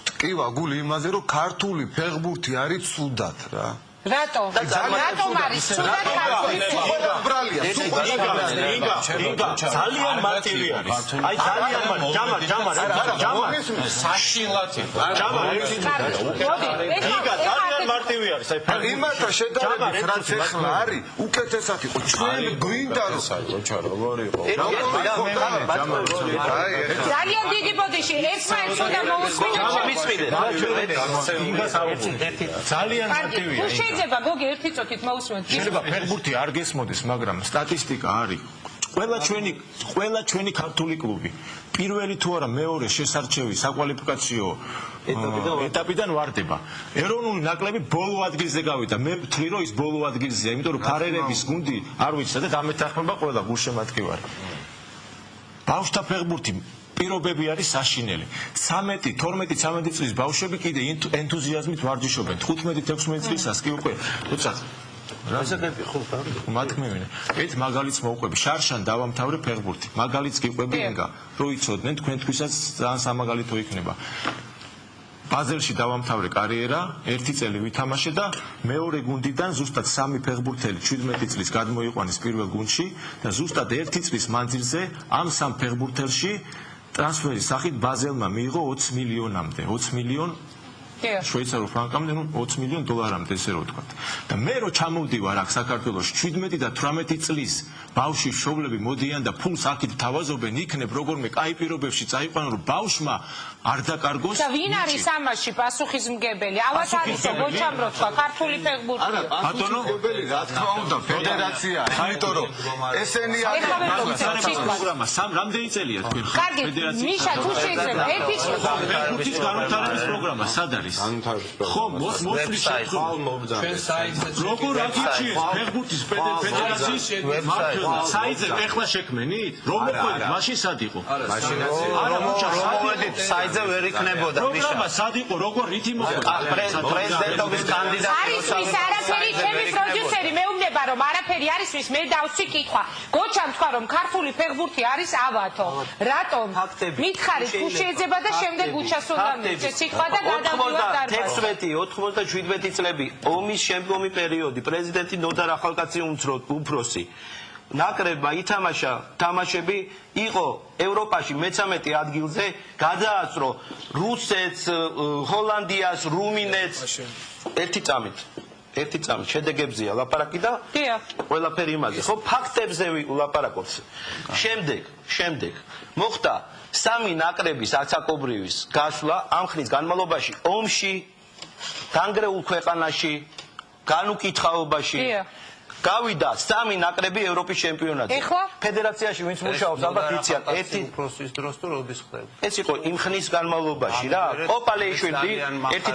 ტკივა გული იმაზე, რომ ქართული ფეხბურთი არის ცუდად რა. რატო? რატომ არის ცუდად ქართული უბრალია. ძალიან მარტივი არის. აი ძალიან ჯამარ საშინლად იყო. ძალიან მარტივი არის. აი იმათა შედარებით რაც ახლა არის, უკეთესად იყო. ჩვენ გვინდა რომ როგორი იყო? ძალიან დიდი ბოდიში ერთმანეთს უნდა მოусმინოთ. ძალიან მარტივია. შეიძლება გოგი ერთი წუთით მოусმინოთ. შეიძლება ფეხბურთი არ გესმოდეს, მაგრამ სტატისტიკა არის. ყველა ჩვენი ქართული კლუბი პირველი თუ არა მეორე შესარჩევი საკვალიფიკაციო ეტაპიდან ვარდება. ეროვნული ნაკრები ბოლო ადგილზე გავიდა. მე ვთვლი რომ ის ბოლო ადგილზეა, იმიტომ რომ ფარერების გუნდი არ ვიცი და დამეთანხმება ყველა გულშემატკივარი. ბავშვთა ფეხბურთი პირობები არის საშინელი. 13 წლის ბავშვები კიდე ენთუზიაზმით ვარჯიშობენ. 15-16 წლისას კი უკვე როცა რაზეები ხო მათქმევინე. ერთ მაგალითს მოვყვები. შარშან დავამთავრე ფეხბურთი. მაგალითს გიყვები ინგა. რო იცოდნენ თქვენთვისაც ძალიან სამაგალითო იქნება. ბაზელში დავამთავრე კარიერა, 1 წელი ვითამაშე და მეორე გუნდიდან ზუსტად 3 ფეხბურთელი 17 წლის გადმოიყვანეს პირველ გუნდში და ზუსტად 1 წლის მანძილზე ამ 3 ფეხბურთელში ტრანსფერის სახით ბაზელმა მიიღო 20 მილიონამდე, 20 მილიონ შვეიცარიულ ფრანკამდე, 20 მილიონ დოლარამდე, ესე რომ ვთქვათ. და მე რო ჩამოვდივარ აქ საქართველოში 17 და 18 წლის ბავშვი მშობლები მოდიან და ფულს აქეთ თავაზობენ, იქნებ როგორმე კაი პირობებში წაიყვანონ, რომ ბავშვმა არ დაკარგოს. და ვინ არის ამაში პასუხისმგებელი? ავატარისო გოჩამრო თქვა ქართული ფეხბურთი. ბატონო, რა თქმა უნდა, ფედერაცია, იმიტომ რომ ესენი პროგრამა რამდენი წელია თქვენ ფედერაციის? მიშა, თუ შეიძლება ერთი ფეხბურთის განვითარების პროგრამა სად არის? ხო, მოსვლის ჩვენ საიტზე როგორ აკიჩიეს ფეხბურთის ფედერაციის მმართველი საიტზე ეხლა შექმნით? რომ მოყვეთ, მაშინ სად იყო? არა, მოვედით საიტზე ვერ იქნებოდა მიშა. პროგრამა სად იყო, როგორ რითი მოყვეთ? პრეზიდენტობის კანდიდატი არის ვის არაფერი ჩემი პროდიუსერი მეუბნება რომ არაფერი არის ვის მე დავსვი კითხვა. გოჩამ თქვა რომ ქართული ფეხბურთი არის ავათო. რატომ? მითხარით თუ შეიძლება და შემდეგ უჩასონდა მიწე სიტყვა და გადავიდეთ. 96-97 წლები ომის შემდგომი პერიოდი პრეზიდენტი ნოდარ ახალკაცი უმცროსი ნაკრებმა ითამაშა თამაშები, იყო ევროპაში მე-13 ადგილზე, გადაასწრო რუსეთს, ჰოლანდიას, რუმინეთს ერთი წამით შედეგებზეა ლაპარაკი და ყველაფერი იმაზე. ხო, ფაქტებზე ვილაპარაკობთ. შემდეგ მოხდა სამი ნაკრების ასაკობრივის გასვლა ამ ხნის განმავლობაში ომში, დანგრეულ ქვეყანაში, განუკითხაობაში. გავიდა სამი ნაკრები ევროპის ჩემპიონატზე. ფედერაციაში ვინც მუშაობს, ალბათ იციან, ერთი პროცესის დროს თუ როდის ხდება. ეს იყო იმ ხნის განმავლობაში რა. ოპალეიშვილი ერთი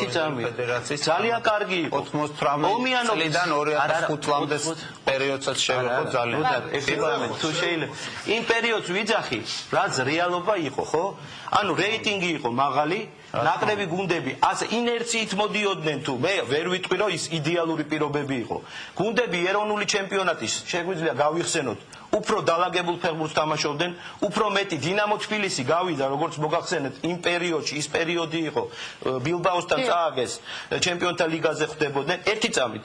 წამი ფედერაციის ძალიან კარგი იყო. 98 წლიდან 2005 წლამდე პერიოდსაც შევეყო ძალიან. თუ შეიძლება იმ პერიოდს ვიძახი, რაც რეალობა იყო, ხო? ანუ რეიტინგი იყო მაღალი, ნაკრები გუნდები ასე ინერციით მოდიოდნენ თუ მე ვერ ვიტყვი რომ ის იდეალური პირობები იყო. გუნდები ეროვნული ჩემპიონატის შეგვიძლია გავიხსენოთ, უფრო დაალაგებულ ფეხბურთს თამაშობდნენ, უფრო მეტი დინამო თბილისი გავიდა, როგორც მოგახსენეთ, იმ პერიოდში ის პერიოდი იყო, ბილბაოსთან წააგეს ჩემპიონთა ლიგაზე ხვდებოდნენ ერთი წამით.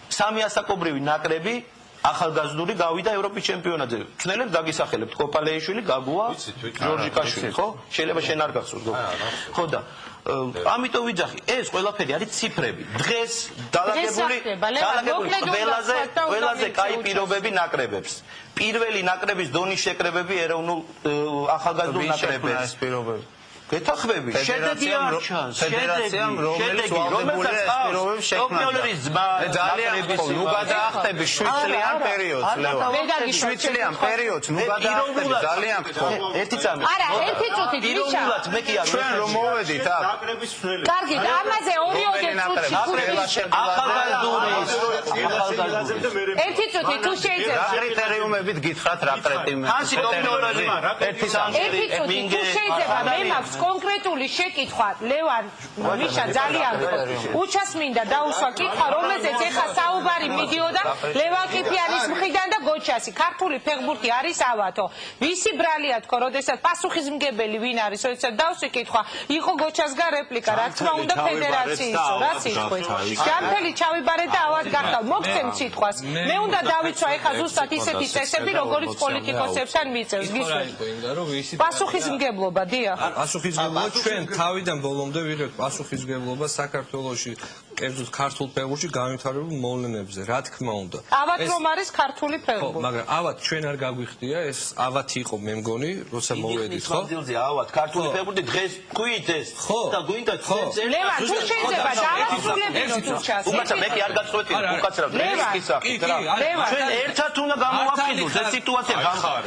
სამი ასაკობრივი ნაკრები ახალგაზრდული გავიდა ევროპის ჩემპიონატზე. ძნელებს დაგისახელებთ კოპალეიშვილი, გაგუა, ჯორჯიკაშვილი, ხო? შეიძლება შენ არ გახსოვს, ხო და ამიტომ ვიძახი, ეს ყველაფერი არის ციფრები. დღეს დაალაგებული ყველაზე კაი პირობები ნაკრებებს. პირველი ნაკრების დონის შეკრებები ეროვნულ ახალგაზრდულ ნაკრებებს. გეთახმები, შედეგი არ ჩანს, ფედერაციამ რომელიც ვალდებულია ეს პირობები შექმნა. ძალიან ხო, ნუ გადაახტები 7 წლიან პერიოდს, ლევან. 7 წლიან პერიოდს, ნუ გადაახტები ძალიან ხო. ერთი წამი. არა, ერთი წუთი მიშა. მე კი არ ჩვენ რომ მოვედით აქ. კარგი, ამაზე 2-2 წუთი ერთი წუთი თუ შეიძლება. კრიტერიუმებით გითხრათ რა კრიტერიუმები. ფანსი დომინონტი. ერთი წუთი თუ შეიძლება მე მაქვს კონკრეტული შეკითხვა, ლევან, მიშა ძალიან უჩას მინდა დაუსვა კითხვა, რომელზეც ეხა საუბარი მიდიოდა ლევან ყიფიანის მხრიდან და გოჩასი. ქართული ფეხბურთი არის ავათო. ვისი ბრალია თქო, როდესაც პასუხისმგებელი ვინ არის, როდესაც დავსვი კითხვა, იყო გოჩასგან რეპლიკა, რა თქმა უნდა ფედერაციისო, რა სიტყვით. ჯანმრთელი ჩავიბარეთ და ავად გახდავ. მოგცემ სიტყვას. მე უნდა დავიცვა ეხა ზუსტად ისეთი წესები, როგორც პოლიტიკოსებთან მიწევს. გისურვებთ. პასუხისმგებლობა, დიახ. პასუხისმგებლობა ჩვენ თავიდან ბოლომდე ვიღებთ პასუხისმგებლობა საქართველოში, კერძოდ ქართულ ფეხბურთში განვითარებულ მოვლენებზე, რა თქმა უნდა. ავად რომ არის ქართული ფეხბურთი. ხო, მაგრამ ავად ჩვენ არ გაგვიხდია, ეს ავად იყო მე მგონი, როცა მოვედით, ხო? ავად ქართული ფეხბურთი დღეს თქვით ეს და გვინდა ლევან, თუ შეიძლება დავასრულებინოთ უჩას. უკაცრავ მე კი არ გაწყვეტილი, უკაცრავ რისკის სახით რა. ჩვენ ერთად უნდა გამოვაფრინოთ ეს სიტუაცია გამხარ.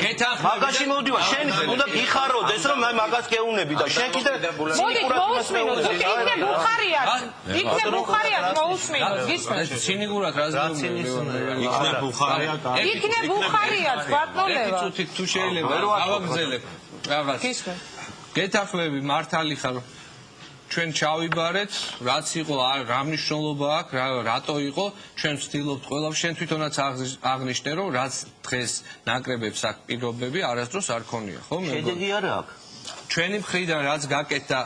მაგაში მოვდივა, შენ უნდა გიხაროთ ეს რომ მე მაგას გეუნები და შენ კიდე მოდით მოусმინოთ, იქნებ უხარიათ. იქნებ უხარიათ მოусმინოთ, გისმენთ? ცინიკურად რას იქნებ უხარია, კარგი. იქნებ უხარიათ, ბატონლევა. ერთი თუ შეიძლება ავაგზელებ. რაღაც. გისმენთ? გეთახმები მართალი ხარ. ჩვენ ჩავიბარეთ, რაც იყო, რა მნიშვნელობა აქვს, რატო იყო, ჩვენ ვცდილობთ ყველა, შენ თვითონაც აღნიშნე, რომ რაც დღეს ნაკრებებს აქვს პირობები, არასდროს არ ქონია, ხო? შედეგი არა აქვს. ჩვენი მხრიდან რაც გაკეთდა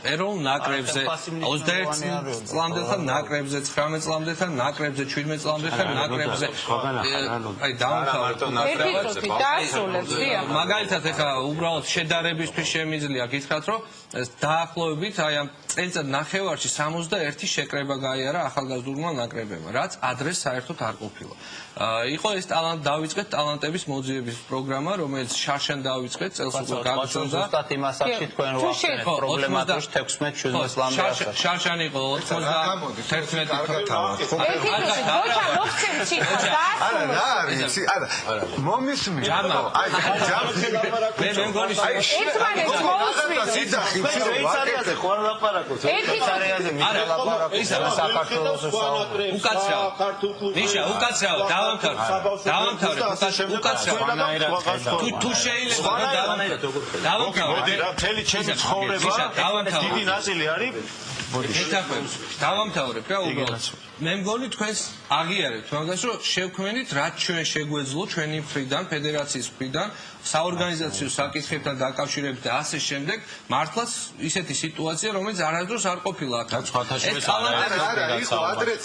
ეროვნულ ნაკრებზე 21 წლამდელთან ნაკრებზე 19 წლამდელთან ნაკრებზე 17 წლამდელთან ნაკრებზე აი დავამთავრეთ ერთი დაასრულებს დიახ მაგალითად ეხლა უბრალოდ შედარებისთვის შემიძლია გითხრათ რომ დაახლოებით აი ამ წელიწად ნახევარში 61 შეკრება გაიარა ახალგაზრდულმა ნაკრებებმა რაც ადრე საერთოდ არ ყოფილა იყო ეს დავიწყეთ ტალანტების მოძიების პროგრამა რომელიც შარშან დავიწყეთ წელს უკვე გაგრძელდა ზუსტად იმ ასაკში თქვენ რო ახსენეთ პრობლემატურ 16-17 წლამდე შარშან იყო 91 თავად გოჩა მოხცემ ციხას და არა რა არის არა მომისმი აი მე მგონი ერთმანეთს მოусმინოთ შვეიცარიაზე ხო არ ლაპარაკობთ შვეიცარიაზე მილაპარაკობთ საქართველოს უკაცრავ ნიშა უკაცრავ დავამთავრე თუ შეიძლება დავამთავრე მოდი რა მთელი ჩემი ცხოვრება დიდი ნაწილი არის ეთაპებს დავამთავრებ რა უბრალოდ მე მგონი თქვენს აღიარებთ მაგას რომ შევქმნით რაც ჩვენ შეგვეძლო ჩვენი მხრიდან ფედერაციის მხრიდან საორგანიზაციო საკითხებთან დაკავშირებით და ასე შემდეგ მართლაც ისეთი სიტუაცია რომელიც არასდროს არ ყოფილა აქ არა იყო ადრეც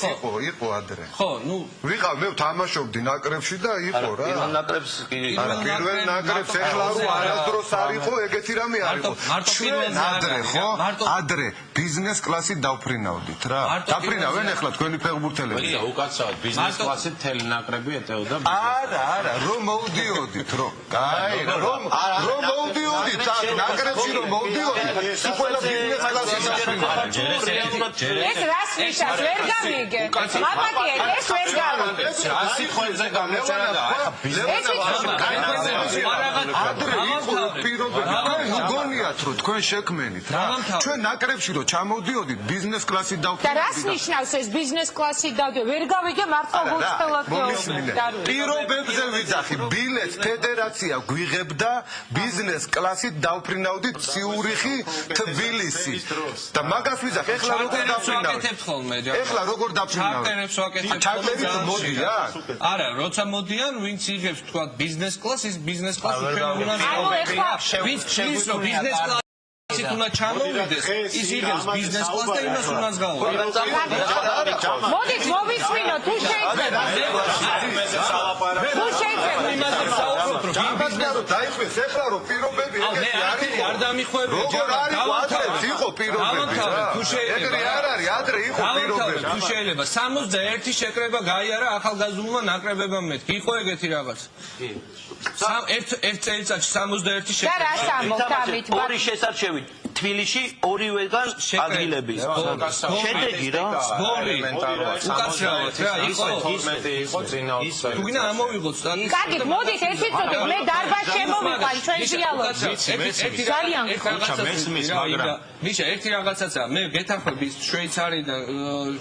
იყო ადრე ხო ნუ ვიყავ მე ვთამაშობდი ნაკრებში და იყო რა პირველ ნაკრებს კი პირველ ნაკრებს ეხლა რომ არასდროს არ იყო ეგეთი რამე არ იყო ჩვენ ადრე ხო ადრე ბიზნეს კლასით დავფრინავდით რა დაფრინავენ ეხლა თქვენი ფეხბურთელები უკაცრავად ბიზნეს კლასით თელი ნაკრები ეტეოდა არა რომ მოვდიოდით რომ კაი რომ მოვდიოდით ნაკრებში რომ მოვდიოდით ყველა ბიზნეს კლასით დაფრინავდით ეს რას ნიშნავს ვერ გამიგე მამაკია ეს ვერ გამიგე ასი ხოლმე გამოწერა და ახლა ბიზნეს ადრე იყო პირობები ნუ გონიათ რომ თქვენ შექმენით რა ჩვენ ნაკრებში რომ ჩამოვდიოდით ბიზნეს კლასით და დავფრინავდით რას ნიშნავს ეს ბიზნეს კლასით დავდე ვერ გავიგე მართლა გულწრფელად პირობებზე ვიძახი ბილეთს ფედერაცია გვიღებდა ბიზნეს კლასით დავფრინავდით ციურიხი თბილისი და მაგას ვიძახი ეხლა როგორ დავფრინავდით ეხლა როგორ დავფრინავდით ჩარტერით მოდიან არა როცა მოდიან ვინც იღებს თქვა ბიზნეს კლასის ბიზნეს კლასი ჩვენ უნდა ანუ ეხლა ვინც ბიზნეს კლასი თუნა ჩამოვიდეს ის იღებს ბიზნეს კლასს და იმას უნდა გავყო მოდით მოვისმინოთ თუ შეიძლება თუ შეიძლება იმაზე საუბრობ ჯამბასკარო დაიხვეს ეხლა რომ პირობები ეგეთი არის არ დამიხვევია როგორ არის ადრე იყო პირობები თუ შეიძლება ეგრე არ არის ადრე იყო პირობები თუ შეიძლება 61 შეკრება გაიარა ახალგაზრდულმა ნაკრებებმა მეთქი იყო ეგეთი რაღაც ერთ წელიწადში 61 და რას ამბობთ ამით ორი შესარჩევი თბილისში ორივეგან ადგილები შედეგი რა უკაცრავად რა იყო თუ გინდა ამოვიღოთ კარგი მოდით ეს ვიცოდეთ მე დარბაზ შემოვიყან ჩვენ დიალოგი ძალიან მიშა ერთი რაღაცაცაა მე გეთანხმები შვეიცარიდან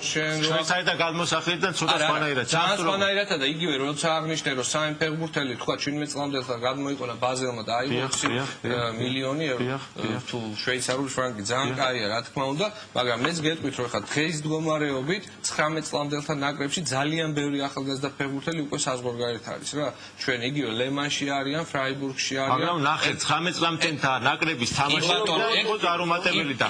შვეიცარიდან გადმოსახლიდან ცოტა სხვანაირად სხვანაირად და იგივე როცა აღნიშნე რომ სამი ფეხბურთელი თქვა 17 წლამდელთან გადმოიყონა ბაზელმა და აიღო 20 მილიონი ევრო თუ შვეიცარული ფრანკი ძალიან კაია რა თქმა უნდა მაგრამ მეც გეტყვით რომ ხა დღეს მდგომარეობით 19 წლამდელთან ნაკრებში ძალიან ბევრი ახალგაზრდა ფეხბურთელი უკვე საზღვარგარეთ არის რა ჩვენ იგივე ლემანში არიან ფრაიბურგში არიან მაგრამ ნახე 19 წლამდელთან ნაკრების თამაში იყო არუმატებელი და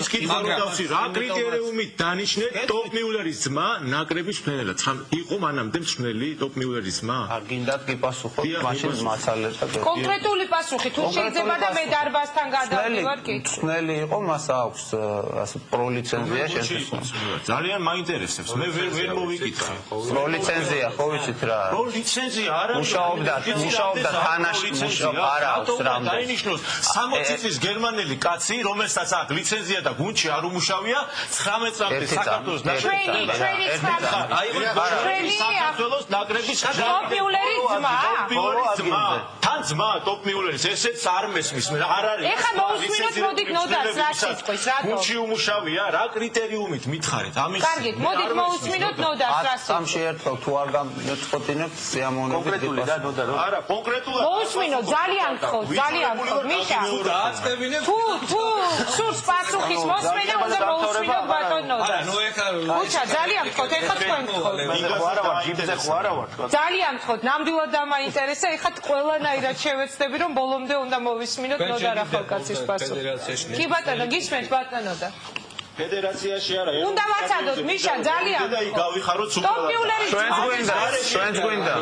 ის კიდევ რომ დავსი რა კრიტერიუმით დანიშნეთ ტოპ მიულერის ძმა ნაკრების მწვრთნელად იყო მანამდე მწვრთნელი ტოპ მიულერის ძმა არ გინდათ გიპასუხოთ მაშინ მასალებს და კონკრეტული პასუხი თუ შეიძლება და მე დარბაზთან გადავდივარ კი მწვრთნელი იყო მას აქვს ასე პრო ლიცენზია შესაძლოა ძალიან მაინტერესებს მე ვერ მოვიკითხე პრო ლიცენზია ხო ვიცით რა პრო ლიცენზია არა მუშაობდა თანაში არა აქვს რამდენი დაინიშნოს 60 წლის გერმანელი კაცი რომელსაც აქვს ლიცენზია და გუნდში არ უმუშავია 19 წლამდე საქართველოს ჩვენი საქართველოს ნაკრების ტოპიულერის ძმა თან ძმა ტოპიულერის ესეც არ მესმის მე არ არის ეხლა მოусმინოთ მოდით ნოდას რა სიტყვის რატო გუნდში უმუშავია რა კრიტერიუმით მითხარით ამის კარგით მოდით მოусმინოთ ნოდას რა სიტყვის სამში ერთხელ თუ არ გამოწყობინებთ სიამოვნებით კონკრეტული და ნოდა რა არა კონკრეტულად მოусმინოთ ძალიან გხოთ მიშა დააწევინებ თუ სურს პასუხის მოსმენა უნდა მოусმინოთ ბატონ ნოდა ნუ ეხლა უჩა ძალიან გხოთ ეხლა თქვენ გხოთ არა ვარ ჯიბზე ხო არა ვარ ძალიან გხოთ ნამდვილად დამაინტერესა ეხლა ყველანაირად შევეცდები რომ ბოლომდე უნდა მოვისმინოთ ნოდა რახალკაცის პასუხი კი ბატონო გისმენთ ბატონო და ფედერაციაში არა უნდა ვაცადოთ მიშა ძალიან და გავიხაროთ ტოპ მიულერის ჩვენს გვინდა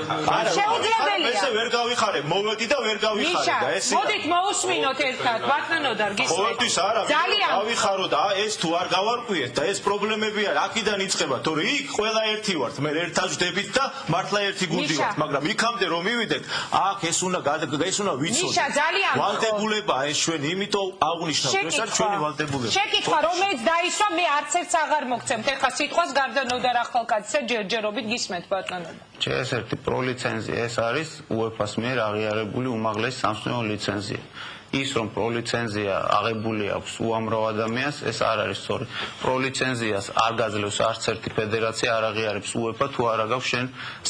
შეუძლებელია ესე ვერ გავიხარე მოვედი და ვერ გავიხარე და ესე მოდით მოусმინოთ ერთად ბატონო და გისმენთ ყოველთვის არა გავიხარო და ეს თუ არ გავარკვიეთ და ეს პრობლემები არის აქედან იწყება თორე იქ ყველა ერთი ვართ მე ერთად ვდებით და მართლა ერთი გუნდი ვართ მაგრამ იქამდე რომ მივიდეთ აქ ეს უნდა ვიცოდეთ მიშა ძალიან ვალდებულებაა ეს ჩვენი იმიტომ აღნიშნავთ ეს არის ჩვენი ვალდებულება შეკითხვა რომელიც დაისვა მე არც ერთს აღარ მოგცემთ ეხლა სიტყვას გარდა ნოდა რახალკაცისა ჯერჯერობით გისმენთ ბატონო ეს ერთი პრო ლიცენზია ეს არის UEFA-ს მიერ აღიარებული უმაღლესი სამწვრთნელო ლიცენზია ის რომ პროლიცენზია აღებული აქვს უამრავ ადამიანს, ეს არ არის სწორი. პროლიცენზიას არ გაძლევს არც ერთი ფედერაცია, არ აღიარებს UEFA თუ არ აგავს შენ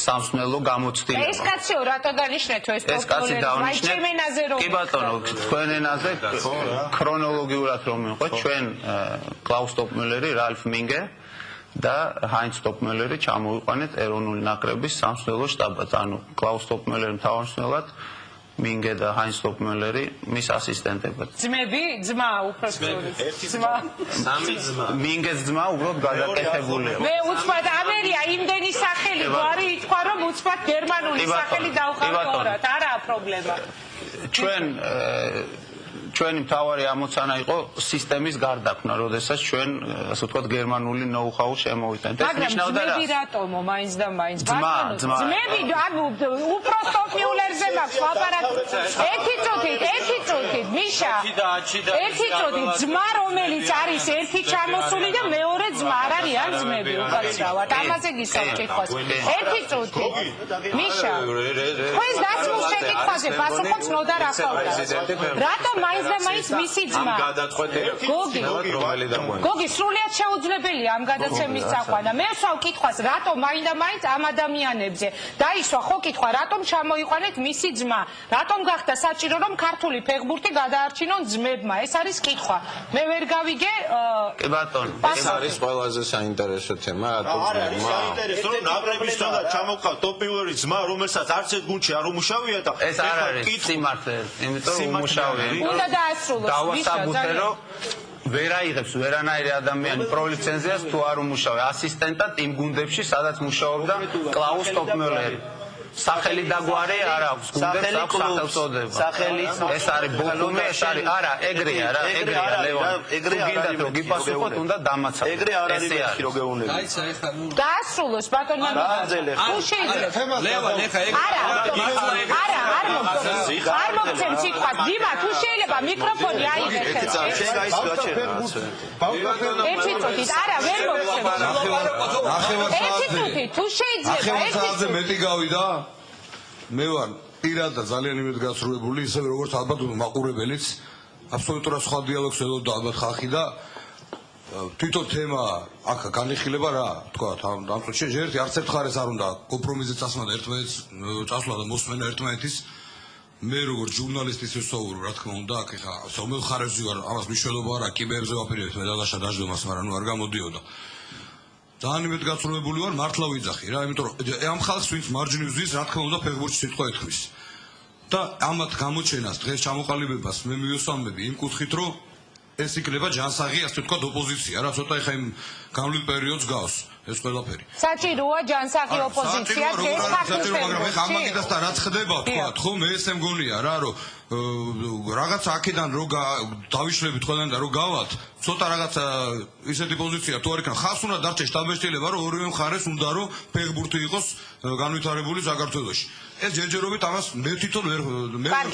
სამსმელო გამოცდილება. ეს კაციო რატო დანიშნეთ ეს ეს კაცი დავნიშნეთ. კი ბატონო, თქვენ ენაზე ქრონოლოგიურად რომ მივყვეთ, ჩვენ კლაუს ტოპმილერი, რალფ მინგე და ჰაინც ტოპმილერი ჩამოვიყვანეთ ეროვნული ნაკრების სამსვლელო შტაბად. ანუ კლაუს ტოპმილერი მთავარმსვლელად, მინგე და ჰაინც ტოპმილერი მის ასისტენტებად. ძმები, ძმა უბრალოდ ძმა. სამი ძმა. მინგეს ძმა უბრალოდ გადაკეთებულია. მე უცბად ამერია იმდენი სახელი გვარი ითქვა რომ უცბად გერმანული სახელი დავხარდოთ. არაა პრობლემა. ჩვენი მთავარი ამოცანა იყო სისტემის გარდაქმნა, როდესაც ჩვენ ასე ვთქვათ გერმანული ნოუ-ჰაუ შემოვიტანთ. ეს ნიშნავდა რა? ძმები რატომო მაინც და მაინც ძმები ანუ უბრალოდ მიულერზე მაქვს ლაპარაკი. ერთი წუთით მიშა. ერთი წუთით ძმა რომელიც არის ერთი ჩამოსული და მეორე ძმა არ არიან ძმები უკაცრავად. ამაზე გისაუბრეთ კითხვას. ერთი წუთით მიშა. თქვენს დასმულ შეკითხვაზე პასუხობს ნოდა რახავდა. რატომ მაინც და მაინც მისი ძმა? გოგი, სრულიად შეუძლებელია ამ გადაცემის წაყვანა. მე ვსვავ კითხვას, რატომ მაინც და მაინც ამ ადამიანებზე დაისვა ხო კითხვა, რატომ ჩამოიყვანეთ მისი ძმა? რატომ გახდა საჭირო რომ ქართული ფეხბურთი გადაარჩინონ ძმებმა? ეს არის კითხვა. მე ვერ გავიგე. კი ბატონო, ეს არის ყველაზე საინტერესო თემა, რატომ ძმებმა? საინტერესო რომ ნაკრების თქმა ჩამოყავ ტოპ-პილერი ძმა, რომელსაც არც ერთ გუნდში არ უმუშავია და ეს არ არის სიმართლე, იმიტომ რომ უმუშავია. უნდა დაასრულოს. დავასაბუთე რომ ვერ აიღებს ვერანაირი ადამიანი პროლიცენზიას თუ არ უმუშავე ასისტენტად იმ გუნდებში, სადაც მუშაობდა კლაუს ტოპმილერი. სახელი და გვარი არ აქვს, გუნდებს აქვს სახელწოდება. ეს არის ბოხუმი, ეს არის არა, ეგრეა რა, ლევონ. გინდათ რომ გიპასუხოთ, უნდა დამაცავოთ. ეგრე არ არის მეთქი რო გეუბნები. დაიცა ეხლა ნუ დაასრულოს ბატონმა. თუ შეიძლება. ლევან ეხლა ეგ არ მოგცემ სიტყვას. დიმა, თუ შეიძლება მიკროფონი აიღე ხელს. ერთი წუთით, არა, ვერ მოგცემ. ერთი წუთით, თუ შეიძლება, ერთი წუთით. მეტი გავიდა. მე ვარ პირადად ძალიან იმედ გასრულებული, ისე როგორც ალბათ მაყურებელიც, აბსოლუტურად სხვა დიალოგს ელოდა ალბათ ხალხი და თვითონ თემა აქ განიხილება რა, თქვა, ამ წუთში ერთი არც ერთ ხარეს არ უნდა კომპრომისზე წასვლა და ერთმანეთს წასვლა და მოსმენა ერთმანეთის. მე როგორც ჟურნალისტის ვსაუბრობ, რა თქმა უნდა, აქ ეხა რომელ ხარებში ვარ, ამას მნიშვნელობა არა, კიბერზე ვაპირებთ მე დადაშა დაждომას, მაგრამ ნუ არ გამოდიოდა. ძალიან იმედ გასრულებული ვარ, მართლა ვიძახი რა, იმიტომ რომ ამ ხალხს ვინც მარჯვნივ ზის, რა თქმა უნდა, ფეხბურთში სიტყვა ეთქვის. და ამათ გამოჩენას, დღეს ჩამოყალიბებას მე მივესალმები იმ კუთხით, რომ ეს იქნება ჯანსაღი, ასე ვთქვათ, ოპოზიცია რა, ცოტა ეხა იმ გამლილ პერიოდს გავს ეს ყველაფერი. საჭიროა ჯანსაღი ოპოზიცია ეს ფაქტი. მაგრამ ეხა ამაგიდასთან რაც ხდება, თქვათ, ხო, მე ესე მგონია რა, რომ რაღაც აქედან რო დავიშლებით ყველანი და რო გავალთ, ცოტა რაღაცა ისეთი პოზიცია თუ არ იქნება, ხალხს უნდა დარჩეს შტაბ-ეშტიელება, რომ ორივე მხარეს უნდა რომ ფეხბურთი იყოს განვითარებული საქართველოში. ეს ჯერჯერობით ამას მე თვითონ ვერ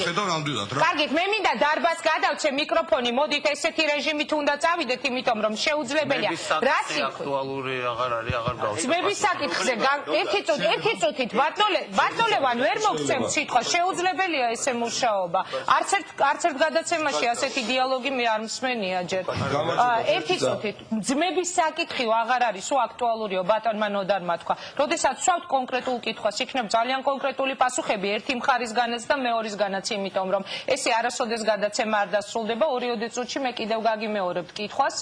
ხედავ ნამდვილად რა. კარგით, მე მინდა დარბაზს გადავცე მიკროფონი, მოდით ესეთი რეჟიმით უნდა წავიდეთ, იმიტომ რომ შეუძლებელია. რას აქტუალური აღარ არის, აღარ გავს. ძმების საკითხზე ერთი წუთით ბატონლევან ვერ მოგცემ სიტყვა, შეუძლებელია ესე მუშაობა. არც ერთ გადაცემაში ასეთი დიალოგი მე არ მსმენია ჯერ. ერთი წუთით ძმების საკითხი აღარ არის, უ აქტუალურიო ბატონმა ნოდარმა თქვა. როდესაც ვსვავთ კონკრეტულ კითხვას, იქნება ძალიან კონკრეტული პასუხები ერთი მხარისგანაც და მეორისგანაც, იმიტომ რომ ესე არასოდეს გადაცემა არ დასრულდება. 2 წუთში მე კიდევ გაგიმეორებთ კითხვას,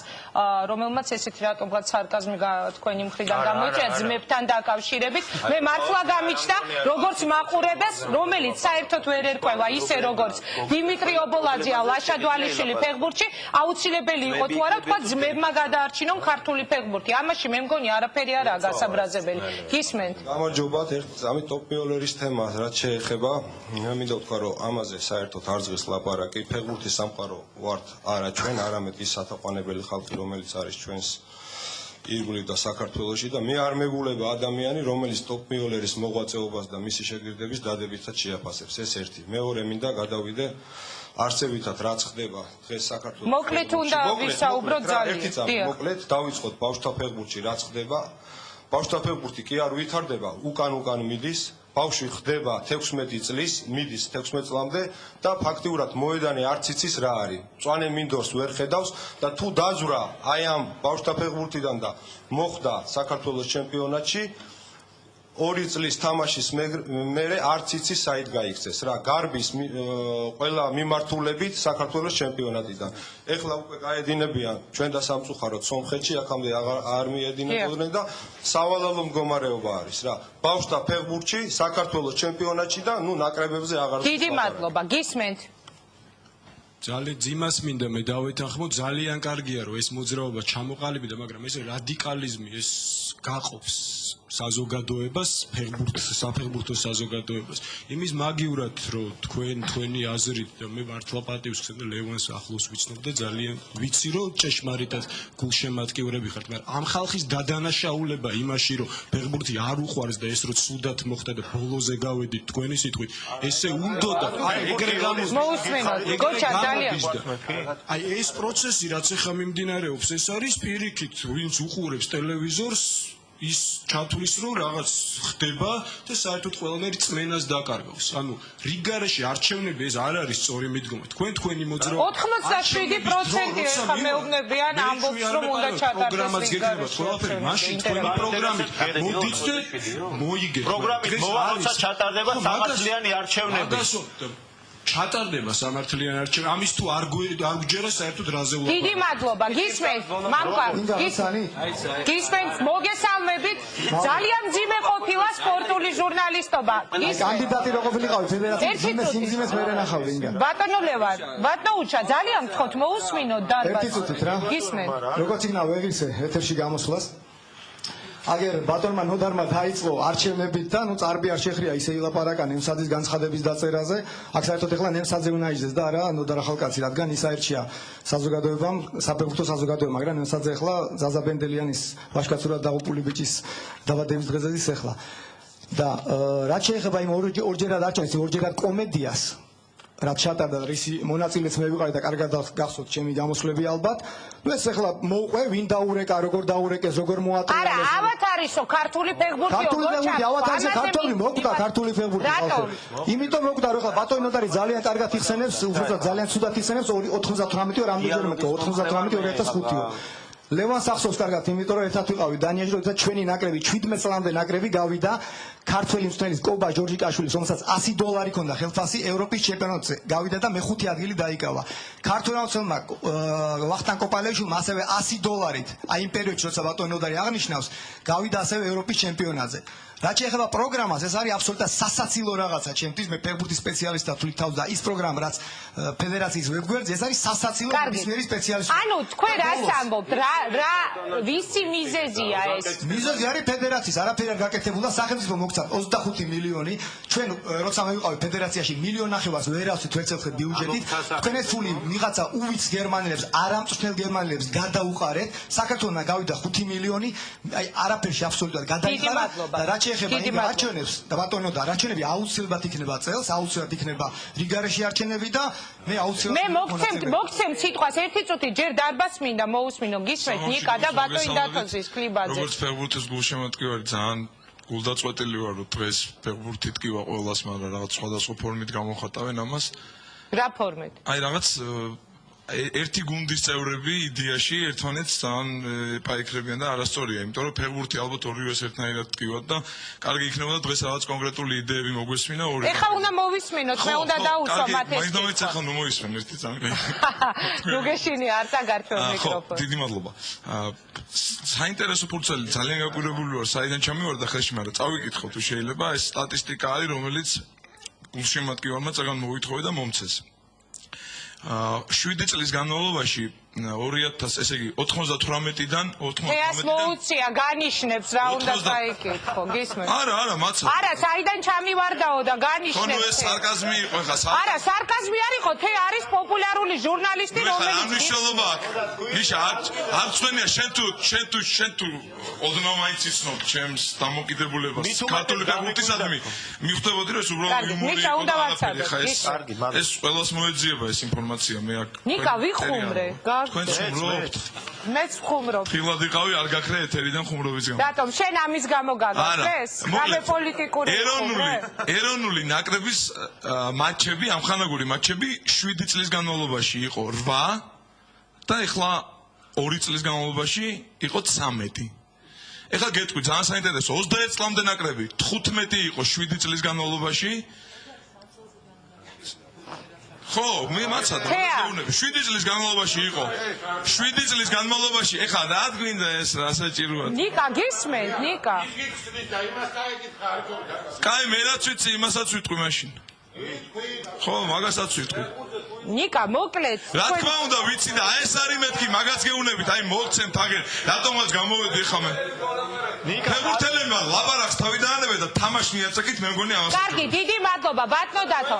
რომელმაც ესეთი რატომღაც სარკაზმი თქვენი მხრიდან გამოიწვია ძმებთან დაკავშირებით. მე მართლა გამიჩნდა, როგორც მაყურებელს, რომელიც საერთოდ ვერ ერკვევა ისე როგორც დიმიტრი ობოლაძე, ლაშა დვალიშვილი ფეხბურთში, აუცილებელი იყო თუ არა თქვა ძმებმა გადაარჩინონ ქართული ფეხბურთი. ამაში მე მგონი არაფერი არაა გასაბრაზებელი. გისმენთ? გამარჯობათ, ამით ტოპ-პილერის თემა რაც შეეხება, მე მინდა ვთქვა, რომ ამაზე საერთოდ არ ზღვის ლაპარაკი. ფეხბურთის სამყარო ვართ არა ჩვენ, არამედ ის სათაყვანებელი ხალხი, რომელიც არის ჩვენს ირგვლივ და საქართველოში და მე არ მეგულება ადამიანი, რომელიც ტოპ-პილერის მოღვაწეობას და მისი შეგირდების დადებითად შეაფასებს. ეს ერთი. მეორე მინდა გადავიდე არსებითად რაც ხდება დღეს საქართველოში. მოკლედ უნდა ვისაუბროთ ძალიან. მოკლედ დავიწყოთ ბავშვთა ფეხბურთში რაც ხდება. ბავშვთა ფეხბურთი კი არ ვითარდება, უკან მიდის, ბავშვი ხდება 16 წლის, მიდის 16 წლამდე და ფაქტიურად მოედანი არც იცის რა არის. მწვანე მინდორს ვერ ხედავს და თუ დაზვრა აი ამ ბავშვთა ფეხბურთიდან და მოხვდა საქართველოს ჩემპიონატში 2 წლის თამაშის მერე არც იცის საით გაიქცეს რა. გარბის ყველა მიმართულებით საქართველოს ჩემპიონატიდან. ეხლა უკვე გაედინებიან ჩვენ და სამწუხაროდ სომხეთში, აქამდე არ მიედინებოდნენ და სავალალო მდგომარეობა არის რა. ბავშვთა ფეხბურთში საქართველოს ჩემპიონატში და ნუ ნაკრებებზე აღარ დიდი მადლობა, გისმენთ. ძალიან ძიმას მინდა მე დავეთანხმო, ძალიან კარგია რომ ეს მოძრაობა ჩამოყალიბდა, მაგრამ ეს რადიკალიზმი ეს გაყოფს საზოგადოებას, საფეხბურთო საზოგადოებას. იმის მაგივრად რომ თქვენი აზრით და მე მართლა პატივს ვხსენ და ლევანს ახლოს ვიცნობ და ძალიან ვიცი რომ ჭეშმარიტად გულშემატკივრები ხართ, მაგრამ ამ ხალხის დადანაშაულება იმაში რომ ფეხბურთი არ უყვარს და ეს რო ცუდად მოხდა და ბოლოზე გავედით თქვენი სიტყვით, ესე უნდოდა აი ეგრე მოусმენოთ, გოჩა ძალიან აი ეს პროცესი რაც ახლა მიმდინარეობს, ეს არის პირიქით, ვინც უყურებს ტელევიზორს ის ჩათვლის რომ რაღაც ხდება და საერთოდ ყველანაირი წმენას დაკარგავს. ანუ რიგარეში არჩევნები ეს არ არის სწორი მიდგომა. თქვენი მოძრაობა 87% ეხა მეუბნებიან ამბობს რომ უნდა ჩატარდეს ყველაფერი მაშინ თქვენი პროგრამით მოდით და მოიგეთ. პროგრამით მოვა როცა ჩატარდება სამართლიანი არჩევნები. ჩატარდება სამართლიანი არჩევნები. ამის თუ არ გჯერა საერთოდ რაზე ვლაპარაკობ. დიდი მადლობა, გისმენთ, მამკარ, გისმენთ, მოგესალმებით. ძალიან მძიმე ყოფილა სპორტული ჟურნალისტობა. კანდიდატი რო ყოფილიყავი ფედერაციის სიმძიმეს ვერ ენახავდი ინგა. ბატონო ლევან, ბატონო უჩა, ძალიან გთხოვთ მოусმინოთ დარბაზს. ერთი წუთით რა. გისმენთ. როგორც იქნა ვეღირსე ეთერში გამოსვლას. აგერ ბატონმა ნოდარმა დაიწყო არჩევნებით და ნუ წარბი არ შეხრია ისე ილაპარაკა ნემსაძის განცხადების დაწერაზე. აქ საერთოდ ეხლა ნემსაძე უნდა იჯდეს და არა ნოდარ ახალკაცი, რადგან ის აერჩია საზოგადოებამ, საფეხბურთო საზოგადოებამ, მაგრამ ნემსაძე ეხლა ზაზა ბენდელიანის ვაჟკაცურად დაღუპული ბიჭის დაბადების დღეზე ის ეხლა. და რაც შეეხება იმ ორჯერად არჩევანს, ორჯერად კომედიას რაც ჩატარდა რისი მონაწილეც მე ვიყავი და კარგად გახსოვთ ჩემი გამოსვლები ალბათ. ნუ ეს ახლა მოუყვე ვინ დაურეკა, როგორ დაურეკეს, როგორ მოატრიალეს. არა, ავათ არისო ქართული ფეხბურთი. ქართული ფეხბურთი, ავათ არის ქართული მოკვდა ქართული ფეხბურთი. იმიტომ მოკვდა რომ ახლა ბატონი ნოტარი ძალიან კარგად იხსენებს, უბრალოდ ძალიან ცუდად იხსენებს 98-ო რამდენჯერ მოკლა 98-2005-ო. ლევანს ახსოვს კარგად, იმიტომ რომ ერთად ვიყავი დანიაში, როდესაც ჩვენი ნაკრები 17 წლამდე ნაკრები გავიდა ქართველი მწვრთნელის კობა ჯორჯიკაშვილის, რომელსაც $100 ჰქონდა ხელფასი ევროპის ჩემპიონატზე. გავიდა და მეხუთე ადგილი დაიკავა. ქართველმა მწვრთნელმა ვახტანგ კოპალეიშვილმა ასევე $100-ით, აი იმ პერიოდში, როცა ბატონი ნოდარი აღნიშნავს, გავიდა ასევე ევროპის ჩემპიონატზე. რაც შეეხება პროგრამას, ეს არის აბსოლუტურად სასაცილო რაღაცა ჩემთვის, მე ფეხბურთის სპეციალისტად თვლით თავს და ის პროგრამა, რაც ფედერაციის ვებგვერდზე, ეს არის სასაცილო ნებისმიერი სპეციალისტი. ანუ თქვენ რას ამბობთ? რა ვისი მიზეზია ეს? მიზეზი არის ფედერაციის, არაფერი არ გაკეთებულა, სახელმწიფო მოგცა 25 მილიონი. ჩვენ როცა მე ვიყავი ფედერაციაში 1.5 მილიონს ვერ ავსვით ვერცერთხელ ბიუჯეტით. თქვენ ეს ფული მიღაცა უვიც გერმანელებს, არამწვრთნელ გერმანელებს გადაუყარეთ. საქართველოსმა გავიდა 5 მილიონი, აი არაფერში აბსოლუტურად გადაიყარა და რაც შეეხება იმ არჩევნებს და ბატონო და არჩევნები აუცილებლად იქნება წელს, აუცილებლად იქნება რიგარეში არჩევნები და მე აუცილებლად მე მოგცემთ სიტყვას ერთი წუთი ჯერ დარბაზს მინდა მოусმინო გისმენთ ნიკა და ბატონი დათოზის კლიბაძე. როგორც ფეხბურთის გულშემატკივარი ძალიან გულდაწყვეტილი ვარ რომ დღეს ფეხბურთი ტკივა ყველას, მაგრამ რაღაც სხვადასხვა ფორმით გამოხატავენ ამას. რა ფორმით? აი რაღაც ერთი გუნდის წევრები იდეაში ერთმანეთს ძალიან პაიქრებიან და არასწორია, იმიტომ რომ ფეხბურთი ალბათ ორივეს ერთნაირად ტკივათ და კარგი იქნება და დღეს რაღაც კონკრეტული იდეები მოგვესმინა ორი. ეხლა უნდა მოვისმინოთ, მე უნდა დაუსვა მათ ეს. მაინც ახლა ნუ მოვისმენ ერთი წამი. ნუ გეშინი არ წაგართო მიკროფონი. დიდი მადლობა. საინტერესო ფურცელი ძალიან გაგვირებული ვარ, საიდან ჩამივარ და ხელში, მაგრამ წავიკითხო თუ შეიძლება, ეს სტატისტიკა არის, რომელიც გულშემატკივარმა წაგან მოვითხოვე და მომცეს. 7 წლის განმავლობაში 2000 ესე იგი 98-დან 98-დან მოუწია განიშნებს რა უნდა წაიკითხო გისმენთ არა მაცა არა საიდან ჩამივარდაო და განიშნებს ეს სარკაზმი იყო ხა არა სარკაზმი არ იყო თე არის პოპულარული ჟურნალისტი რომელიც რა მნიშვნელობა ნიშა არ წვენია შენ თუ ოდნავ მაინც იცნობ ჩემს დამოკიდებულებას ქართული ფეხბურთისადმი მიხვდებოდი რომ ეს უბრალოდ იუმორი იყო ეს ყველას მოეძიება ეს ინფორმაცია მე აქ ნიკა ვიხუმრე თქვენც ხუმრობთ? მეც ხუმრობ. ფილად იყავი არ გაქრე ეთერიდან ხუმრობის გამო. რატომ შენ ამის გამო გაგაქრეს? რამე პოლიტიკური ეროვნული ნაკრების მატჩები, ამხანაგური მატჩები 7 წლის განმავლობაში იყო 8 და ეხლა 2 წლის განმავლობაში იყო 13. ეხლა გეტყვი ძალიან საინტერესო 21 წლამდე ნაკრები 15 იყო 7 წლის განმავლობაში. ხო, მე მაცადე, მეუბნები 7 წლის განმავლობაში იყო. 7 წლის განმავლობაში ეხლა რა გვინდა ეს რა საჭიროა? ნიკა გისმენთ, ნიკა. კაი, მე რაც ვიცი, იმასაც ვიტყვი მაშინ. ხო, მაგასაც ვიტყვი. ნიკა, მოკლედ. რა თქმა უნდა, ვიცი და ეს არის მეთქი, მაგაც გეუბნებით, აი მოგცემთ აგერ, რატომაც გამოვედი ხა მე. ფეხბურთელებმა ლაპარაკს თავი დაანებეთ და თამაში მიაწაკით, მე მგონი ამას. კარგი, დიდი მადლობა, ბატონო დათო.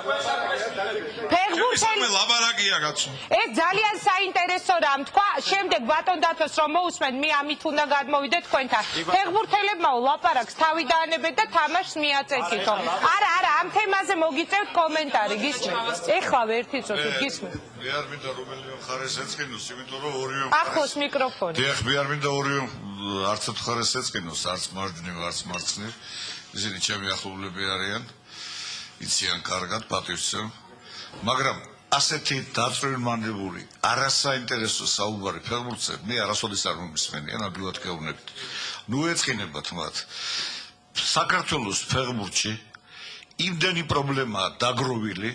ფეხბურთელი ლაპარაკია კაცო. ეს ძალიან საინტერესო რამ თქვა, შემდეგ ბატონ დათოს რომ მოусმენ, მე ამით უნდა გადმოვიდე თქვენთან. ფეხბურთელებმა ლაპარაკს თავი დაანებეთ და თამაშს მიაწეკითო. არა, ამ თემაზე მოგიწევთ კომენტარი, გისმენთ. ეხლა ერთი წუთი გისმენთ. მე არ მინდა რომელიმე მხარეს ეწყინოს, იმიტომ რომ ორივე ახლოს მიკროფონი. დიახ, მე არ მინდა ორივე არც მხარეს ეწყინოს, არც მარჯვნივ, არც მარცხნივ. ისინი ჩემი ახლობლები არიან, იციან კარგად, პატივისცემ. მაგრამ ასეთი დაწვრილმანებული, არასაინტერესო საუბარი ფეხბურთზე მე არასოდეს არ მომისმენია, ნამდვილად გეუბნებით. ნუ ეწყინებათ მათ. საქართველოს ფეხბურთში იმდენი პრობლემაა დაგროვილი.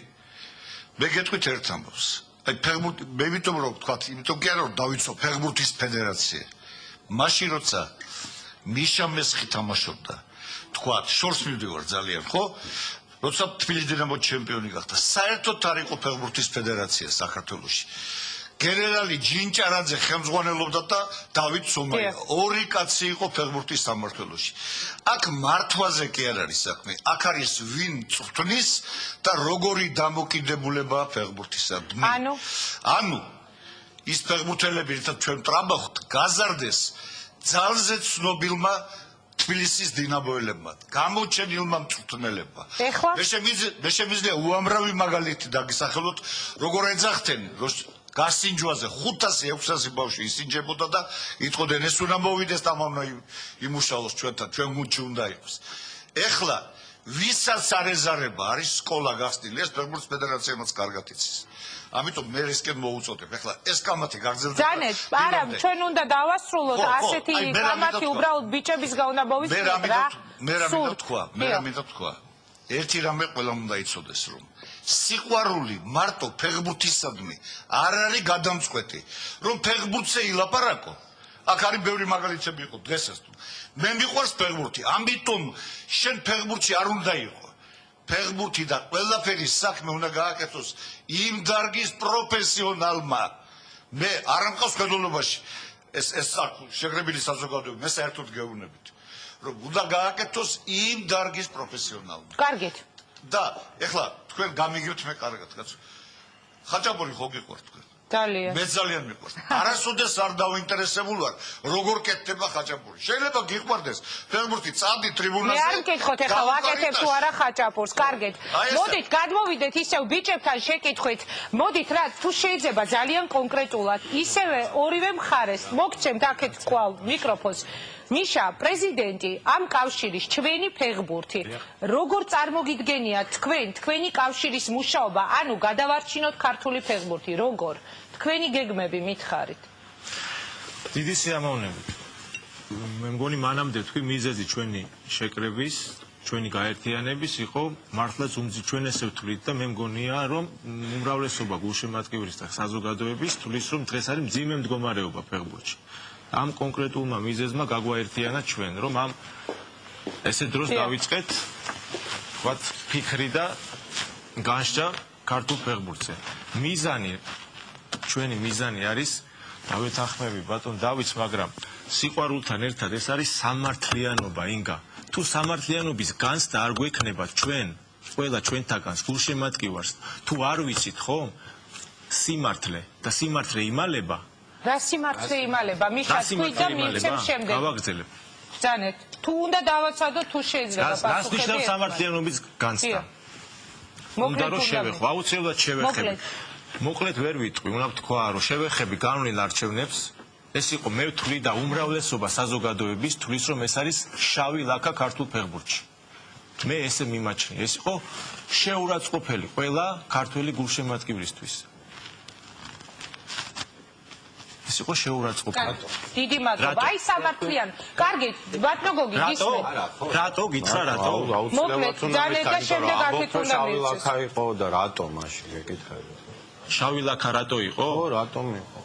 მე გეტყვით ერთ ამბავს. აი ფეხბურთი, მე ვიტომ რომ ვთქვათ, იმიტომ კი არა რომ დავიცო ფეხბურთის ფედერაცია. მაშინ როცა მიშა მესხი თამაშობდა, ვთქვათ, შორს მივდივარ ძალიან, ხო? როცა თბილისის დინამო ჩემპიონი გახდა, საერთოდ არ იყო ფეხბურთის ფედერაცია საქართველოში. გენერალი ჯინჭარაძე ხელმძღვანელობდა და დავით სომაია. ორი კაცი იყო ფეხბურთის სამმართველოში. აქ მართვაზე კი არ არის საქმე. აქ არის ვინ წვრთნის და როგორი დამოკიდებულებაა ფეხბურთისა. ანუ ის ფეხბურთელები, რითაც ჩვენ ტრაბახთ, გაზარდეს ძალზე ცნობილმა თბილისის დინამოელებმა, გამოჩენილმა მწვრთნელებმა. მე შემიძლია უამრავი მაგალითი დაგისახელოთ, როგორ ეძახდნენ, გასინჯვაზე 500-600 ბავშვი ისინჯებოდა და იტყოდნენ ეს უნდა მოვიდეს და უნდა იმუშაოს ჩვენთან, ჩვენ გუნდში უნდა იყოს. ეხლა ვისაც არ ეზარება არის სკოლა გახსნილი, ეს ფეხბურთის ფედერაციამაც კარგად იცის. ამიტომ მე ესკენ მოუწოდებ. ეხლა ეს კამათი გაგრძელდება. ძანეთ, არა, ჩვენ უნდა დავასრულოთ ასეთი კამათი უბრალოდ ბიჭებისგან უნდა მოვისმინოთ რა. მე რა მინდა თქვა. ერთი რამე ყველამ უნდა იცოდეს, რომ სიყვარული მარტო ფეხბურთისადმი არ არის გადამწყვეტი, რომ ფეხბურთზე ილაპარაკო. აქ არის ბევრი მაგალითები იყო დღესაც. მე მიყვარს ფეხბურთი, ამიტომ შენ ფეხბურთში არ უნდა იყო. ფეხბურთი და ყველაფერი საქმე უნდა გააკეთოს იმ დარგის პროფესიონალმა. მე არ ამყავს ხელოვნებაში ეს შეგრებილი საზოგადოება, მე საერთოდ გეუბნებით, რომ უნდა გააკეთოს იმ დარგის პროფესიონალმა. კარგით. და ეხლა თქვენ გამიგებთ მე კარგად, კაცო. ხაჭაპური ხო გიყვართ თქვენ? ძალიან. მე ძალიან მიყვარს. არასოდეს არ დავინტერესებული ვარ, როგორ კეთდება ხაჭაპური. შეიძლება გიყვარდეს ფეხბურთი წადი ტრიბუნაზე. მე არ მკითხოთ ეხლა ვაკეთებ თუ არა ხაჭაპურს. კარგით. მოდით გადმოვიდეთ ისევ ბიჭებთან შეკითხვით. მოდით რა, თუ შეიძლება ძალიან კონკრეტულად, ისევე ორივე მხარეს მოგცემთ აქეთ კვალ მიკროფონს. მიშა, პრეზიდენტი ამ კავშირის ჩვენი ფეხბურთი, როგორ წარმოგიდგენიათ თქვენი კავშირის მუშაობა, ანუ გადავარჩინოთ ქართული ფეხბურთი, როგორ? თქვენი გეგმები მითხარით. დიდი სიამოვნებით. მე მგონი მანამდე თქვი მიზეზი ჩვენი შეკრების, ჩვენი გაერთიანების იყო მართლაც ჩვენ ესე ვთვლით და მე მგონია რომ უმრავლესობა გულშემატკივრის და საზოგადოების თვლის რომ დღეს არის მძიმე მდგომარეობა ფეხბურთში. ამ კონკრეტულმა მიზეზმა გაგვაერთიანა ჩვენ, რომ ამ ესე დროს დავიწყეთ ვთქვათ ფიქრი და განშტა ქართულ ფეხბურთზე. ჩვენი მიზანი არის დავეთანხმები ბატონ დავითს, მაგრამ სიყვარულთან ერთად ეს არის სამართლიანობა, ინგა. თუ სამართლიანობის განცდა არ გვექნება ყველა ჩვენთაგანს გულშემატკივარს, თუ არ ვიცით ხო? სიმართლე და სიმართლე იმალება. რა სიმართლე იმალება? მიშა თქვი და მივცემ შემდეგ. გავაგრძელებ. ძანეთ, თუ უნდა დავაცადოთ, თუ შეიძლება პასუხები. რას ნიშნავს სამართლიანობის განცდა? უნდა რომ შევეხო, აუცილებლად შევეხები. მოკლედ ვერ ვიტყვი, უნდა ვთქვა, რომ შევეხები განვლილ არჩევნებს, ეს იყო მე ვთვლი და უმრავლესობა საზოგადოების თვლის, რომ ეს არის შავი ლაქა ქართულ ფეხბურთში. მე ესე მიმაჩნია, ეს იყო შეურაცხყოფელი ყველა ქართველი გულშემატკივრისთვის. ეს იყო შეურაცხყოფელი. დიდი მადლობა. აი სამართლიან. კარგი, ბატონო გოგი, გისმენთ. რატო გითხრა რატო? მოკლედ, ძალიან და შემდეგ აქეთ უნდა შავი მივცეს. ლაქა იყო და რატო მაშინ გეკითხები? შავი ლაქა რატო იყო? ხო, რატომ იყო?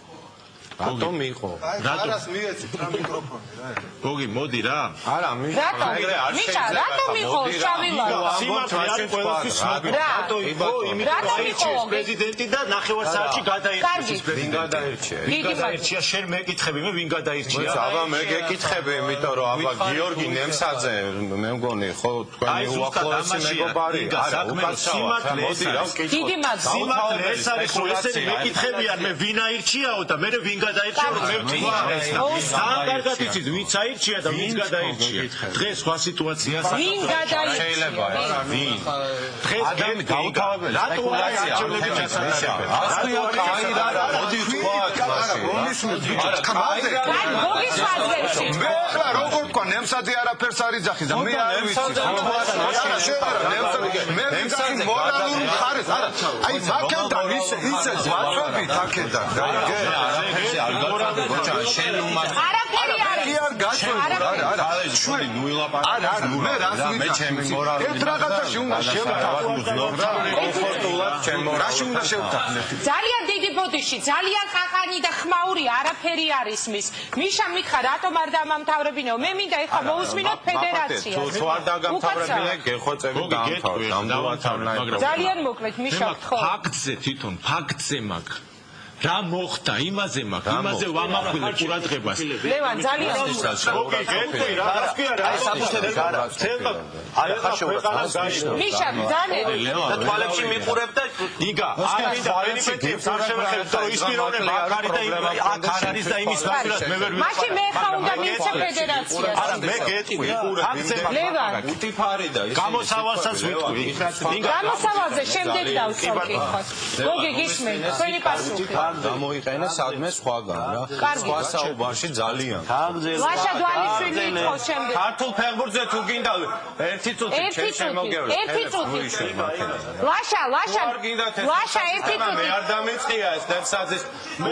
რატომ იყო? არას მიეცით რა მიკროფონი რა. გოგი, მოდი რა. არა, რატომ? მიშა, რატომ იყო შავი ლაქა? სიმართლე არის ყველასთვის ცნობილი. რატო იყო? იმიტომ რომ აირჩიეს პრეზიდენტი და ნახევარ-საათში გადაირჩიეს პრეზიდენტი. ვინ გადაირჩიეს? ვინ გადაირჩია? შენ მეკითხები, მე ვინ გადაირჩია? აბა მე გეკითხები, იმიტომ რომ აბა გიორგი ნემსაძე მე მგონი ხო თქვენი უახლოესი მეგობარი. არა, უკაცრავად. მოდი რა ვკითხო. დიდი მადლობა. სიმართლე ეს არის რომ ესენი მეკითხებიან მე ვინ აირჩიაო და მე ვინ გადაირჩია რომ მე ვთქვა. ძალიან კარგად იცით ვინც აირჩია და ვინც გადაირჩია. დღეს სხვა სიტუაციაა. ვინ გადაირჩია? შეიძლება რა ვინ? დღეს გაუთავებელი რატო არის არჩევნები ჩასატარებელი? ასწია კაი რა მოდი ვთქვათ მაშინ. რომისმეთ ბიჭო ხმაზე. გოგის ხაზებში. მე ახლა როგორ თქვა ნემსაძე არაფერს არ იძახის და მე არ ვიცი. არა შევარა ნემსაძე. მე ვიცი მორალური ხარეს. არა აი აქედან ისე ზვაცვებით აქედან. შენ უმარ არაფერი არის. არ გაჩვენე. არა. შველი ნუილაპარაკი. მე რას ვიცი? მე ჩემი მორალი. ერთ რაღაცაში უნდა შევთანხმდეთ რა. კომფორტულად ჩემ მორალი. რაში უნდა შევთანხმდეთ? ძალიან დიდი ბოდიში, ძალიან ყაყანი და ხმაური არაფერი არის მის. მიშა მითხა რატომ არ დამამთავრებინეო? მე მინდა ეხლა მოусმინოთ ფედერაციას. თუ არ დაგამთავრებინე გეხვეწები დამთავრდა. ძალიან მოკლედ მიშა ხო. ფაქტზე თვითონ ფაქტზე მაგ რა მოხდა იმაზე მაგ იმაზე ვამახვილე ყურადღებას. ლევან ძალიან გოგი გეტყვი რა გასკია რა საფუძველი არა ცება აი ხა შეურაცხყოფა მიშა ძალიან და თვალებში მიყურებ და იგა არმინდა ბენეფიტებს არ შევეხებ რომ ის პიროვნება აქ არის და აქ არ არის და იმის ნაცვლად მე ვერ ვიყავ მაშინ მე ხა უნდა მივცე ფედერაციას არა მე გეტყვი ფაქტზე ლევან უტიფარი და ის გამოსავალსაც ვიტყვი გამოსავალზე შემდეგ დავსვამ კითხავს გოგი გისმენ თქვენი პასუხი გამოიყენა სადმე სხვაგან რა. სხვა საუბარში ძალიან. ლაშა დვალიშვილი იყო შემდეგ. ქართულ ფეხბურთზე თუ გინდა ერთი წუთი ჩემ შემოგევლე. ერთი წუთი. ლაშა ერთი წუთი. მე არ დამიწყია ეს ნემსაძის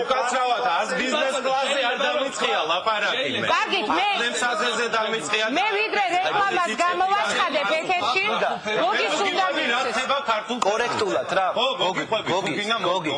უკაცრავად არც ბიზნეს კლასზე არ დამიწყია ლაპარაკი მე. კარგით მე ნემსაძეზე დამიწყია. მე ვიდრე რეკლამას გამოვაცხადებ ეთერში. გოგის უნდა მირათება ქართულ კორექტულად რა. გოგი.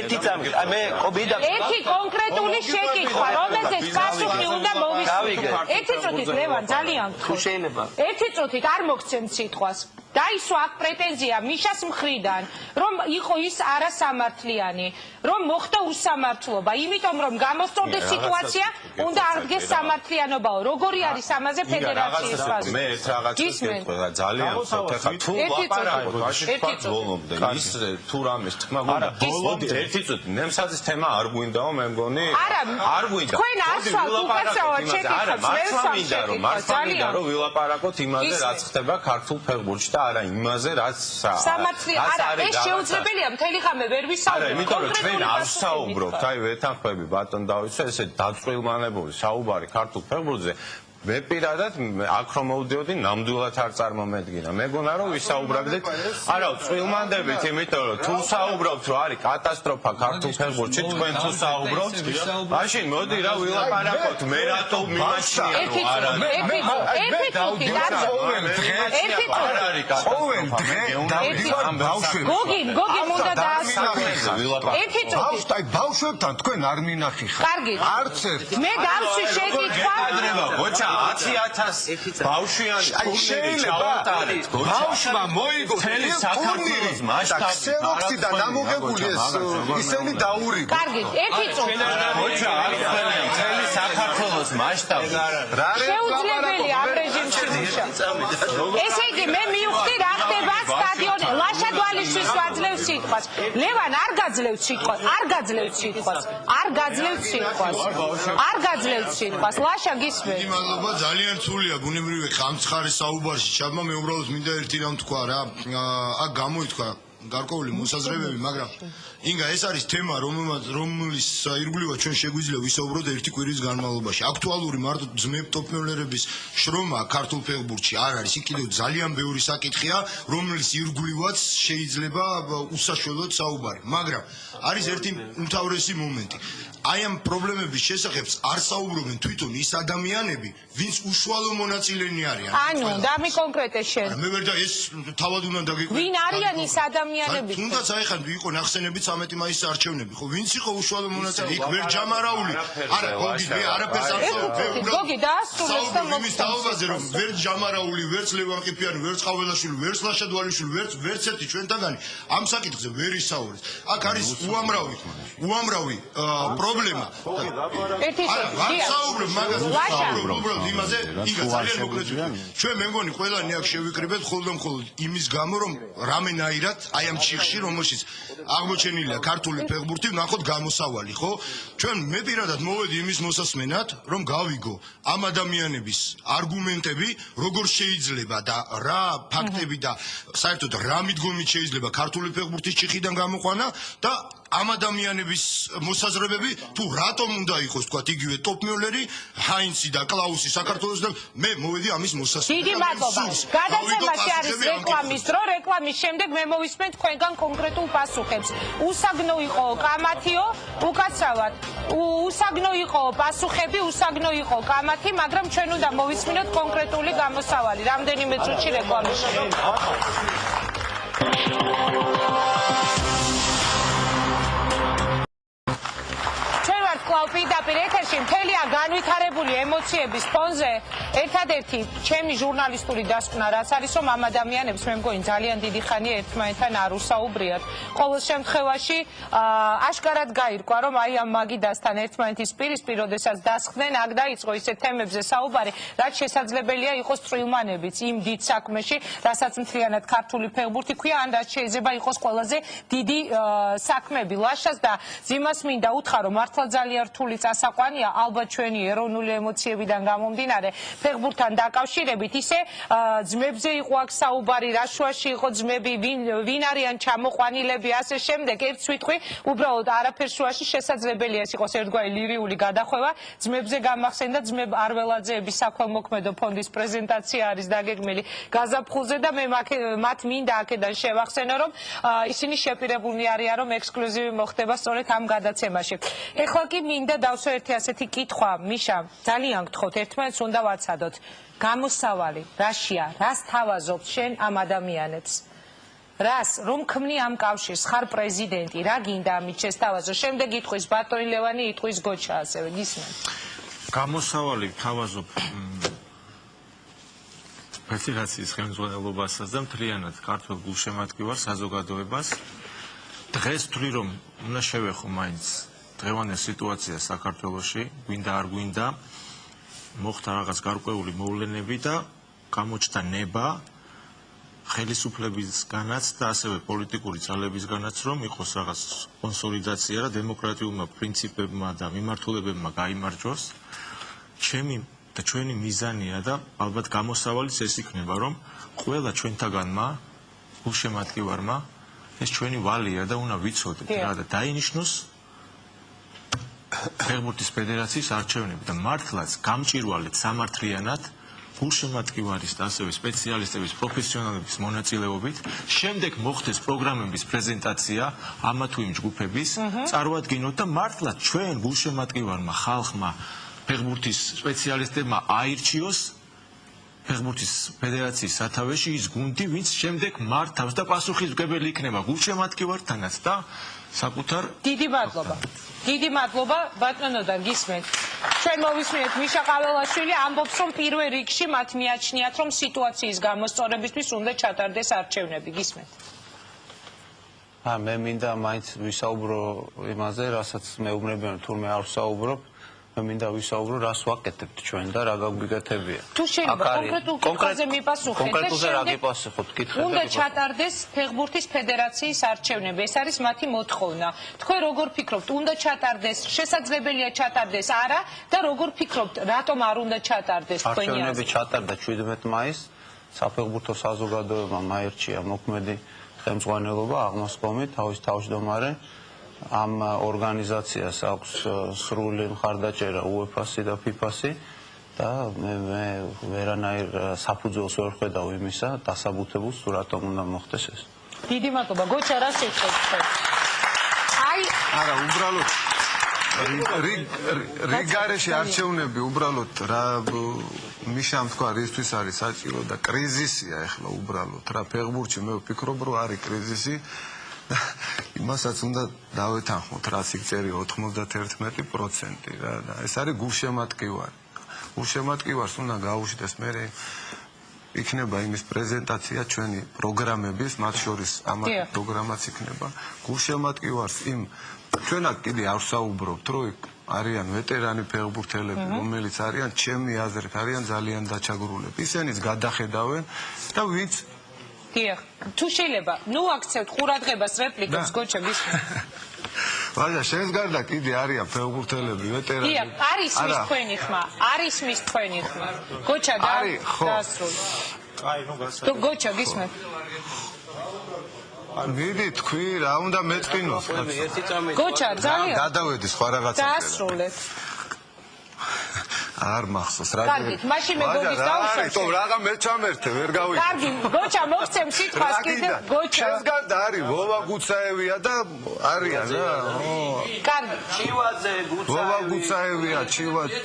ერთი წამი მე ყობიდა ერთი კონკრეტული შეკითხვა, რომელზეც პასუხი უნდა მოვისურვოთ. ერთი წუთით ლევან ძალიან თუ შეიძლება. ერთი წუთით არ მოგცემ სიტყვას. დაისვა აქ პრეტენზია მიშას მხრიდან, რომ იყო ის არასამართლიანი, რომ მოხდა უსამართლობა, იმიტომ რომ გამოსწორდეს სიტუაცია, უნდა აღდგეს სამართლიანობაო. როგორი არის ამაზე ფედერაციის პასუხი? მე ეს რაღაც შეკითხვა ძალიან ხოთეხა თუ ლაპარაკობ ვაში თქვა ბოლომდე ის თუ რამეს თქმა გონდა ბოლომდე ერთი წუთი ნემსაძის თემა არ გვინდაო მე მგონი არ გვინდა თქვენ ასვათ უკაცრავად შეკითხებს მე ვსვამ მართლა რომ ვილაპარაკოთ იმაზე რაც ხდება ქართულ ფეხბურთში და არა იმაზე რაც სამართლი არა ეს შეუძლებელია მთელი ხანე ვერ ვისაუბროთ არა იმიტომ რომ ჩვენ არ საუბრობთ აი ვეთანხმები ბატონ დავითო ესე დაწყვილმანებული საუბარი ქართულ ფეხბურთზე მე პირადად აქ რომ მოვდიოდი ნამდვილად არ წარმომედგინა მეგონა რომ ვისაუბრებდით არა წვილმანდებით იმიტომ რომ თუ საუბრობთ რომ არის კატასტროფა ქართულ ფეხბურთში თქვენ თუ საუბრობთ მაშინ მოდი რა ვილაპარაკოთ მე რატო მიმაჩნია რომ არ არის გოგი უნდა დაასრულოს ერთი წუთი აი ბავშვებთან თქვენ არ მინახი ხარ კარგი არც ერთ მე დავსვი შეკითხვა გოჩა 10,000 ბავშვიანი ტურნირი ჩავატარეთ ბავშვმა მოიგო მთელი საქართველოს მასშტაბით სეროქსიდან დამოგებული ეს ისინი დაურიგო კარგი ერთი წუთი გოჩა არ ხვალია მთელი საქართველოს მასშტაბით შეუძლებელია ამ რეჟიმში მუშა ესე იგი მე მივხვდი რა ხდება სტადიონი ლაშა დვალიშვილს ვაძლევს სიტყვას ლევან არ გაძლევს სიტყვას ლაშა გისმენთ მადლობა ძალიან რთულია ბუნებრივია ხამცხარი საუბარში ჩაბმა მე უბრალოდ მინდა ერთი რამ თქვა რა აქ გამოითქვა გარკვეული მოსაზრებები, მაგრამ ინგა ეს არის თემა, რომლის ირგვლივად ჩვენ შეგვიძლია ვისაუბროთ ერთი კვირის განმავლობაში. აქტუალური მარტო ძმებ ტოპ-მეოლერების შრომა ქართულ ფეხბურთში არ არის. იქ კიდევ ძალიან ბევრი საკითხია, რომლის ირგვლივაც შეიძლება უსაშველოდ საუბარი. მაგრამ არის ერთი უმთავრესი მომენტი. აი ამ პრობლემების შესახებ არ საუბრობენ თვითონ ის ადამიანები, ვინც უშუალო მონაწილენი არიან. ანუ დამიკონკრეტე შენ. მე ვერ და ეს თავად უნდა დაგიყვე. ვინ არიან ის ადამიანები? თუნდაც აი ხან იყო ნახსენები 13 მაისის არჩევნები, ხო? ვინც იყო უშუალო მონაწილე? იქ ვერ ჯამარაული. არა, გოგი, მე არაფერს არ ვსაუბრობ. გოგი, დაასრულებს და იმის თაობაზე, რომ ვერ ჯამარაული, ვერც ლევან ყიფიანი, ვერც ყაველაშვილი, ვერც ლაშადვალიშვილი, ვერც ერთი ჩვენთაგანი ამ საკითხზე ვერ ისაუბრეს. აქ არის უამრავი პრობლემა. არ საუბრობ მაგაზე, საუბრობ უბრალოდ იმაზე, იგა ძალიან მოკლედ. ჩვენ მე მგონი ყველანი აქ შევიკრიბეთ მხოლოდ იმის გამო, რომ რამენაირად აი ამ ჩიხში, რომელშიც აღმოჩენილია ქართული ფეხბურთი, ნახოთ გამოსავალი, ხო? ჩვენ მე პირადად მოვედი იმის მოსასმენად, რომ გავიგო ამ ადამიანების არგუმენტები, როგორ შეიძლება და რა ფაქტები და საერთოდ რა მიდგომით შეიძლება ქართული ფეხბურთის ჩიხიდან გამოყვანა და ამ ადამიანების მოსაზრებები თუ რატომ უნდა იყოს თქვა იგივე ტოპ-მეოლერი, ჰაინცი და კლაუსი საქართველოს და მე მოვედი ამის მოსასმენად. დიდი მადლობა. გადაცემაში არის რეკლამის დრო, რეკლამის შემდეგ მე მოვისმენ თქვენგან კონკრეტულ პასუხებს. უსაგნო იყო კამათიო, უკაცრავად. უსაგნო იყო პასუხები, უსაგნო იყო კამათი, მაგრამ ჩვენ უნდა მოვისმინოთ კონკრეტული გამოსავალი. რამდენიმე წუთში რეკლამის შემდეგ. პირდაპირ ეთერში მთელი განვითარებული ემოციების ფონზე ერთადერთი ჩემი ჟურნალისტური დასკვნა რაც არის რომ ამ ადამიანებს მე მგონი ძალიან დიდი ხანია ერთმანეთთან არ უსაუბრიათ. ყოველ შემთხვევაში აშკარად გაირკვა რომ აი ამ მაგიდასთან ერთმანეთის პირისპირ როდესაც დასხდნენ აქ დაიწყო ისეთ თემებზე საუბარი რაც შესაძლებელია იყოს წვრილმანებიც იმ დიდ საქმეში რასაც მთლიანად ქართული ფეხბურთი ქვია ან რაც შეიძლება იყოს ყველაზე დიდი საქმეები. ლაშას და ზიმას მინდა უთხრა რომ მართლა ძალიან რთული წასაყვანია ალბათ ჩვენი ეროვნული ემოციებიდან გამომდინარე ფეხბურთთან დაკავშირებით ისე ძმებზე იყო აქ საუბარი რა შუაში იყო ძმები ვინ არიან ჩამოყვანილები ასე შემდეგ ერთ სიტყვი უბრალოდ არაფერ შუაში შესაძლებელია ეს იყოს ერთგვარი ლირიული გადახვევა ძმებზე გამახსენდა ძმებ არველაძეების საქველმოქმედო ფონდის პრეზენტაცია არის დაგეგმილი გაზაფხულზე და მე მათ მინდა აქედან შევახსენო რომ ისინი შეპირებულნი არიან რომ ექსკლუზივი მოხდება სწორედ ამ გადაცემაში. ეხლა კი მინდა დავსვე ერთი ასეთი კითხვა, მიშა, ძალიან გთხოვთ, ერთმანეთს უნდა ვაცადოთ. გამოსავალი, რაშია, რას თავაზობთ შენ ამ ადამიანებს? რას, რომ ქმნი ამ კავშირს, ხარ პრეზიდენტი, რა გინდა ამით შესთავაზო? შემდეგ იტყვის ბატონი ლევანი, იტყვის გოჩა ასევე, გისმენთ. გამოსავალი თავაზობ ფედერაციის ხელმძღვანელობასაც და მთლიანად ქართულ გულშემატკივარ საზოგადოებას. დღეს ვთვლი რომ უნდა შევეხო მაინც დღევანდელ სიტუაცია საქართველოში, გვინდა არ გვინდა, მოხდა რაღაც გარკვეული მოვლენები და გამოჩნდა ნება ხელისუფლებისგანაც და ასევე პოლიტიკური ძალებისგანაც, რომ იყოს რაღაც კონსოლიდაცია და დემოკრატიულმა პრინციპებმა და მიმართულებებმა გაიმარჯვოს. ჩემი და ჩვენი მიზანია და ალბათ გამოსავალიც ეს იქნება, რომ ყველა ჩვენთაგანმა გულშემატკივარმა ეს ჩვენი ვალია და უნდა ვიცოდეთ რა და დაინიშნოს ფეხბურთის ფედერაციის არჩევნები და მართლაც გამჭირვალეთ სამართლიანად გულშემატკივარის და ასევე სპეციალისტების პროფესიონალების მონაწილეობით შემდეგ მოხდეს პროგრამების პრეზენტაცია ამა თუ იმ ჯგუფების წარუადგინოთ და მართლაც ჩვენ გულშემატკივარმა ხალხმა ფეხბურთის სპეციალისტებმა აირჩიოს ფეხბურთის ფედერაციის სათავეში ის გუნდი ვინც შემდეგ მართავს და პასუხისმგებელი იქნება გულშემატკივართანაც და საკუთარ დიდი მადლობა ბატონოდან გისმენთ. ჩვენ მოვისმინეთ მიშა ყაველაშვილი ამბობს რომ პირველ რიგში მათ მიაჩნიათ რომ სიტუაციის გამოსწორებისთვის უნდა ჩატარდეს არჩევნები. გისმენთ. მე მინდა მაინც ვისაუბრო იმაზე, რასაც მეუბნებიან თურმე არ ვსაუბრობ. მე მინდა ვისაუბრო რას ვაკეთებთ ჩვენ და რა გაგვიკეთებია. თუ შეიძლება კონკრეტულ კითხვაზე მიპასუხეთ და კონკრეტულზე რა გიპასუხოთ კითხები. უნდა ჩატარდეს ფეხბურთის ფედერაციის არჩევნები. ეს არის მათი მოთხოვნა. თქვენ როგორ ფიქრობთ, უნდა ჩატარდეს, შესაძლებელია ჩატარდეს, არა და როგორ ფიქრობთ, რატომ არ უნდა ჩატარდეს თქვენი აზრით? არჩევნები ჩატარდა 17 მაისს, საფეხბურთო საზოგადოებამ აირჩია მოქმედი ხელმძღვანელობა აღმასკომი, თავის თავმჯდომარე. Ამ ორგანიზაციას აქვს სრული მხარდაჭერა UEFA-სი და FIFA-სი და მე ვერანაირ საფუძველს ვერ ხედავ იმისა, დასაბუთებულს თუ რატომ უნდა მოხდეს ეს. დიდი მადლობა. გოჩა, რა შეჭრეთ თქვენ? არა, უბრალოდ რიგარეში არჩევნები უბრალოდ რა მიშამ თქვა რისთვის არის საჭირო და კრიზისია ახლა უბრალოდ რა ფეხბურთში მე ვფიქრობ რომ არის კრიზისი იმასაც უნდა დავეთანხმოთ რაც იქ წერია 91% რა და ეს არის გულშემატკივარი გულშემატკივარს უნდა გაუშვდეს მე იქნება იმის პრეზენტაცია ჩვენი პროგრამების მათ შორის ამათ პროგრამაც იქნება გულშემატკივარს იმ ჩვენ აქ კიდე არ საუბრობთ რომ არიან ვეტერანი ფეხბურთელები რომელიც არიან ჩემი აზრით არიან ძალიან დაჩაგრულები ისინიც გადახედავენ და ვინც დიახ თუ შეიძლება ნუ აქცევთ ყურადღებას რეპლიკებს გოჩა გისმენთ ვაჟა შენს გარდა კიდე არიან ფეხბურთელები ვეტერანი დიახ არის მის თქვენი ხმა არის მის თქვენი ხმა გოჩა დაასრულე აი ნუ გასაგებია გოჩა გისმენთ მიდი თქვი რა უნდა მეწყინოს გოჩა ძალიან გადავედი სხვა რაღაცა დაასრულეთ არ მახსოვს რა კარგით მაშინ მე გოგის დავუშვებ თო რაღა მე ჩამერთე ვერ გავიგე კარგი გოჩა მოგცემ სიტყვას კიდე გოჩა ეს გარდა არის ვოვა გუცაევია და არიან რა კარგი ჩივაძე გუცაევი ვოვა გუცაევია ჩივაძე